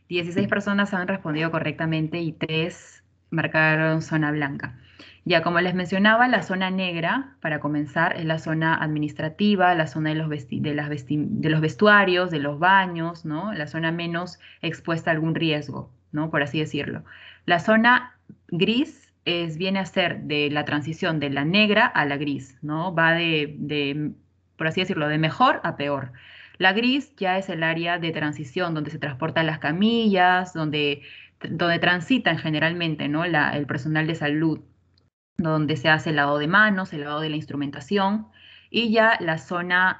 16 personas han respondido correctamente y 3 marcaron zona blanca. Ya, como les mencionaba, la zona negra, para comenzar, es la zona administrativa, la zona de los vestuarios, de los baños, ¿no? La zona menos expuesta a algún riesgo, ¿no? Por así decirlo. La zona gris viene a ser de la transición de la negra a la gris, ¿no? Va por así decirlo, de mejor a peor. La gris ya es el área de transición donde se transportan las camillas, donde transitan generalmente, ¿no? El personal de salud, donde se hace el lavado de manos, el lavado de la instrumentación. Y ya la zona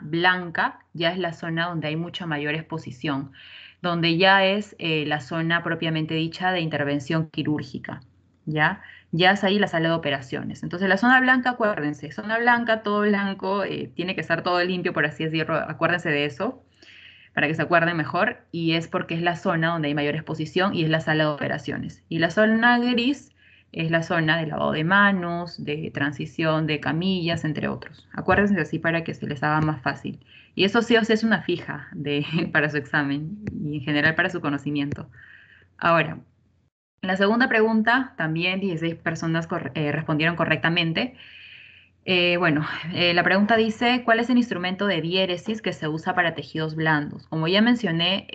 blanca ya es la zona donde hay mucha mayor exposición, donde ya es la zona propiamente dicha de intervención quirúrgica, ¿ya? Ya es ahí la sala de operaciones. Entonces la zona blanca, acuérdense, zona blanca, todo blanco, tiene que estar todo limpio, por así decirlo, acuérdense de eso, para que se acuerden mejor, y es porque es la zona donde hay mayor exposición y es la sala de operaciones. Y la zona gris es la zona de lavado de manos, de transición de camillas, entre otros. Acuérdense así para que se les haga más fácil. Y eso sí o sí es una fija para su examen y en general para su conocimiento. Ahora, la segunda pregunta, también 16 personas respondieron correctamente. Bueno, la pregunta dice, ¿cuál es el instrumento de diéresis que se usa para tejidos blandos? Como ya mencioné,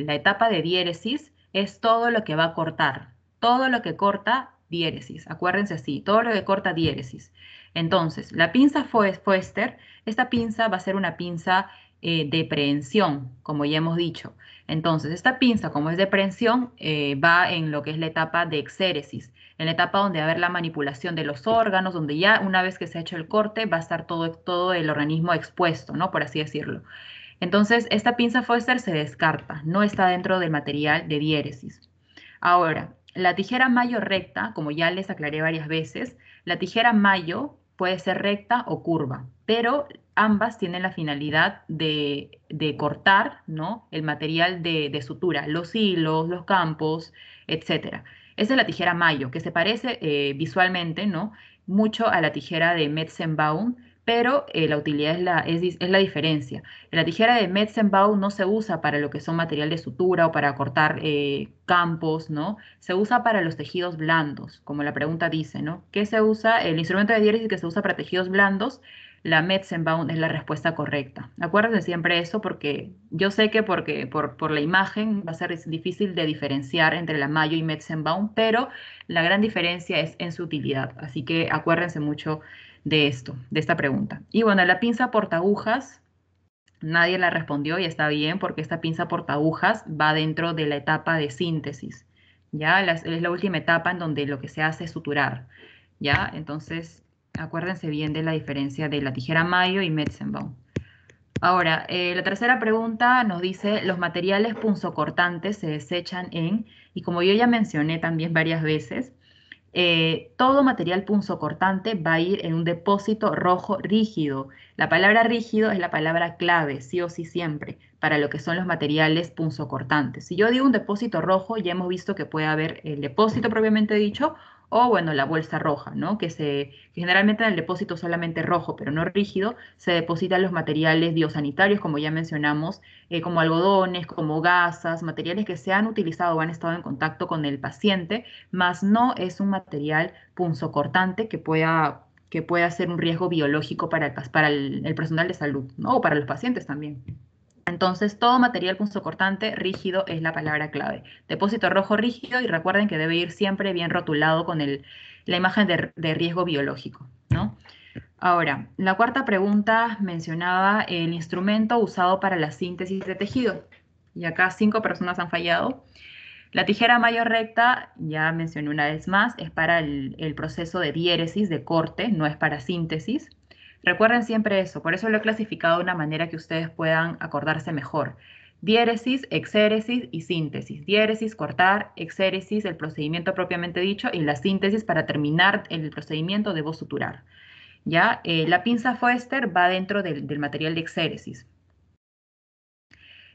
la etapa de diéresis es todo lo que va a cortar, todo lo que corta diéresis. Acuérdense así, todo lo que corta diéresis. Entonces, la pinza Foester, esta pinza va a ser una pinza de prehensión, como ya hemos dicho. Entonces, esta pinza, como es de prehensión, va en lo que es la etapa de exéresis, en la etapa donde va a haber la manipulación de los órganos, donde ya una vez que se ha hecho el corte va a estar todo el organismo expuesto, ¿no? Por así decirlo. Entonces, esta pinza Foster se descarta, no está dentro del material de diéresis. Ahora, la tijera Mayo recta, como ya les aclaré varias veces, la tijera Mayo puede ser recta o curva, pero ambas tienen la finalidad de cortar, ¿no?, el material de sutura, los hilos, los campos, etcétera. Esa es la tijera Mayo, que se parece visualmente, ¿no?, mucho a la tijera de Metzenbaum, pero la utilidad es la diferencia. La tijera de Metzenbaum no se usa para lo que son material de sutura o para cortar campos, ¿no? Se usa para los tejidos blandos, como la pregunta dice, ¿no? ¿Qué se usa? El instrumento de diéresis que se usa para tejidos blandos, la Metzenbaum es la respuesta correcta. Acuérdense siempre eso porque yo sé que por la imagen va a ser difícil de diferenciar entre la Mayo y Metzenbaum, pero la gran diferencia es en su utilidad. Así que acuérdense mucho de esto, de esta pregunta. Y bueno, la pinza portaagujas, nadie la respondió y está bien porque esta pinza portaagujas va dentro de la etapa de síntesis. ¿Ya? Es la última etapa en donde lo que se hace es suturar. ¿Ya? Entonces, acuérdense bien de la diferencia de la tijera Mayo y Metzenbaum. Ahora, la tercera pregunta nos dice, los materiales punzocortantes se desechan en, y como yo ya mencioné también varias veces, todo material punzocortante va a ir en un depósito rojo rígido. La palabra rígido es la palabra clave, sí o sí siempre, para lo que son los materiales punzocortantes. Si yo digo un depósito rojo, ya hemos visto que puede haber el depósito propiamente dicho, o bueno, la bolsa roja, ¿no? Que generalmente en el depósito solamente rojo, pero no rígido, se depositan los materiales biosanitarios, como ya mencionamos, como algodones, como gasas, materiales que se han utilizado o han estado en contacto con el paciente, más no es un material punzocortante que pueda ser un riesgo biológico para el personal de salud, ¿no? O para los pacientes también. Entonces, todo material punzocortante rígido es la palabra clave. Depósito rojo rígido y recuerden que debe ir siempre bien rotulado con la imagen de riesgo biológico, ¿no? Ahora, la cuarta pregunta mencionaba el instrumento usado para la síntesis de tejido. Y acá 5 personas han fallado. La tijera Mayo recta, ya mencioné una vez más, es para el proceso de diéresis, de corte, no es para síntesis. Recuerden siempre eso, por eso lo he clasificado de una manera que ustedes puedan acordarse mejor. Diéresis, exéresis y síntesis. Diéresis, cortar, exéresis, el procedimiento propiamente dicho, y la síntesis para terminar el procedimiento debo suturar. ¿Ya? La pinza Foester va dentro del material de exéresis.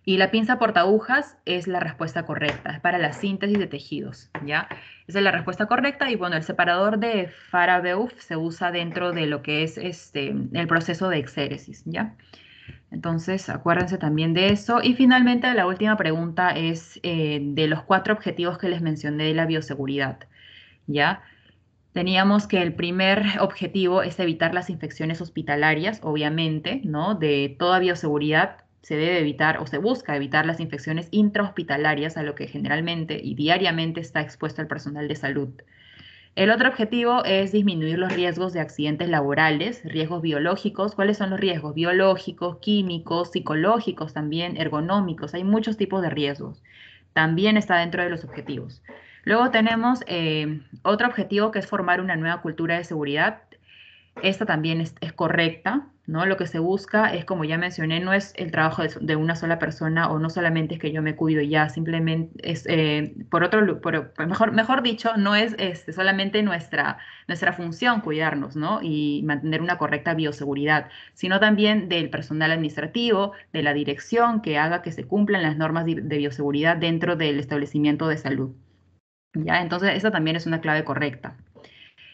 Y la pinza portaagujas es la respuesta correcta, es para la síntesis de tejidos, ¿ya? Esa es la respuesta correcta y bueno, el separador de Farabeuf se usa dentro de lo que es el proceso de exéresis, ¿ya? Entonces, acuérdense también de eso. Y finalmente, la última pregunta es de los 4 objetivos que les mencioné de la bioseguridad, ¿ya? Teníamos que el primer objetivo es evitar las infecciones hospitalarias, obviamente, ¿no? De toda bioseguridad se debe evitar o se busca evitar las infecciones intrahospitalarias a lo que generalmente y diariamente está expuesto el personal de salud. El otro objetivo es disminuir los riesgos de accidentes laborales, riesgos biológicos. ¿Cuáles son los riesgos? Biológicos, químicos, psicológicos también, ergonómicos. Hay muchos tipos de riesgos. También está dentro de los objetivos. Luego tenemos otro objetivo que es formar una nueva cultura de seguridad. Esta también es correcta, ¿no? Lo que se busca es, como ya mencioné, no es el trabajo de una sola persona o no solamente es que yo me cuido y ya, simplemente es, mejor dicho, no es solamente nuestra función cuidarnos, ¿no? Y mantener una correcta bioseguridad, sino también del personal administrativo, de la dirección que haga que se cumplan las normas de bioseguridad dentro del establecimiento de salud. ¿Ya? Entonces, esa también es una clave correcta.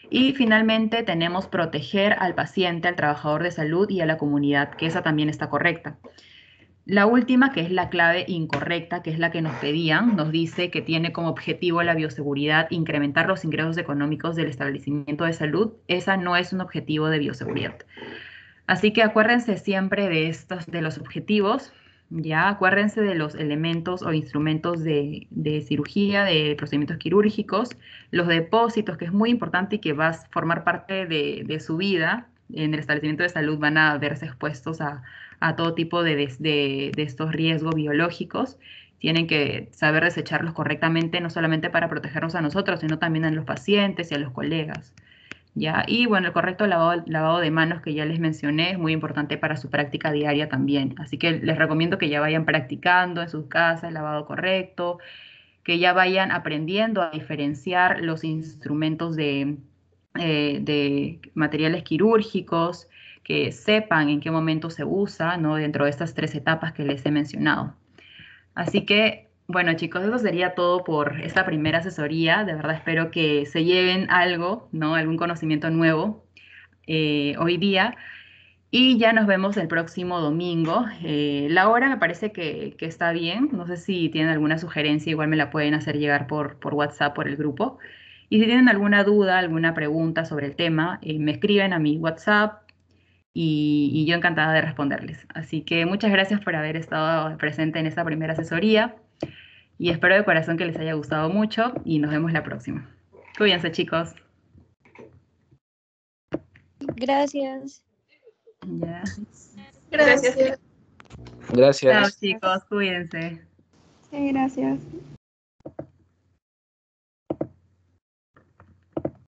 Y finalmente tenemos proteger al paciente, al trabajador de salud y a la comunidad, que esa también está correcta. La última, que es la clave incorrecta, que es la que nos pedían, nos dice que tiene como objetivo la bioseguridad incrementar los ingresos económicos del establecimiento de salud. Esa no es un objetivo de bioseguridad. Así que acuérdense siempre de los objetivos, ya acuérdense de los elementos o instrumentos de cirugía, de procedimientos quirúrgicos, los depósitos, que es muy importante y que va a formar parte de su vida en el establecimiento de salud, van a verse expuestos a todo tipo de estos riesgos biológicos. Tienen que saber desecharlos correctamente, no solamente para protegernos a nosotros, sino también a los pacientes y a los colegas. ¿Ya? Y bueno, el correcto lavado de manos que ya les mencioné es muy importante para su práctica diaria también. Así que les recomiendo que ya vayan practicando en sus casas el lavado correcto, que ya vayan aprendiendo a diferenciar los instrumentos de materiales quirúrgicos, que sepan en qué momento se usa, ¿no? Dentro de estas 3 etapas que les he mencionado. Así que, bueno, chicos, eso sería todo por esta primera asesoría. De verdad espero que se lleven algo, ¿no? Algún conocimiento nuevo hoy día. Y ya nos vemos el próximo domingo. La hora me parece que está bien. No sé si tienen alguna sugerencia, igual me la pueden hacer llegar por WhatsApp, por el grupo. Y si tienen alguna duda, alguna pregunta sobre el tema, me escriben a mi WhatsApp y yo encantada de responderles. Así que muchas gracias por haber estado presente en esta primera asesoría y espero de corazón que les haya gustado mucho y nos vemos la próxima. Cuídense, chicos. Gracias. Ya. Gracias. Chao, Gracias. chicos, cuídense. Sí, gracias.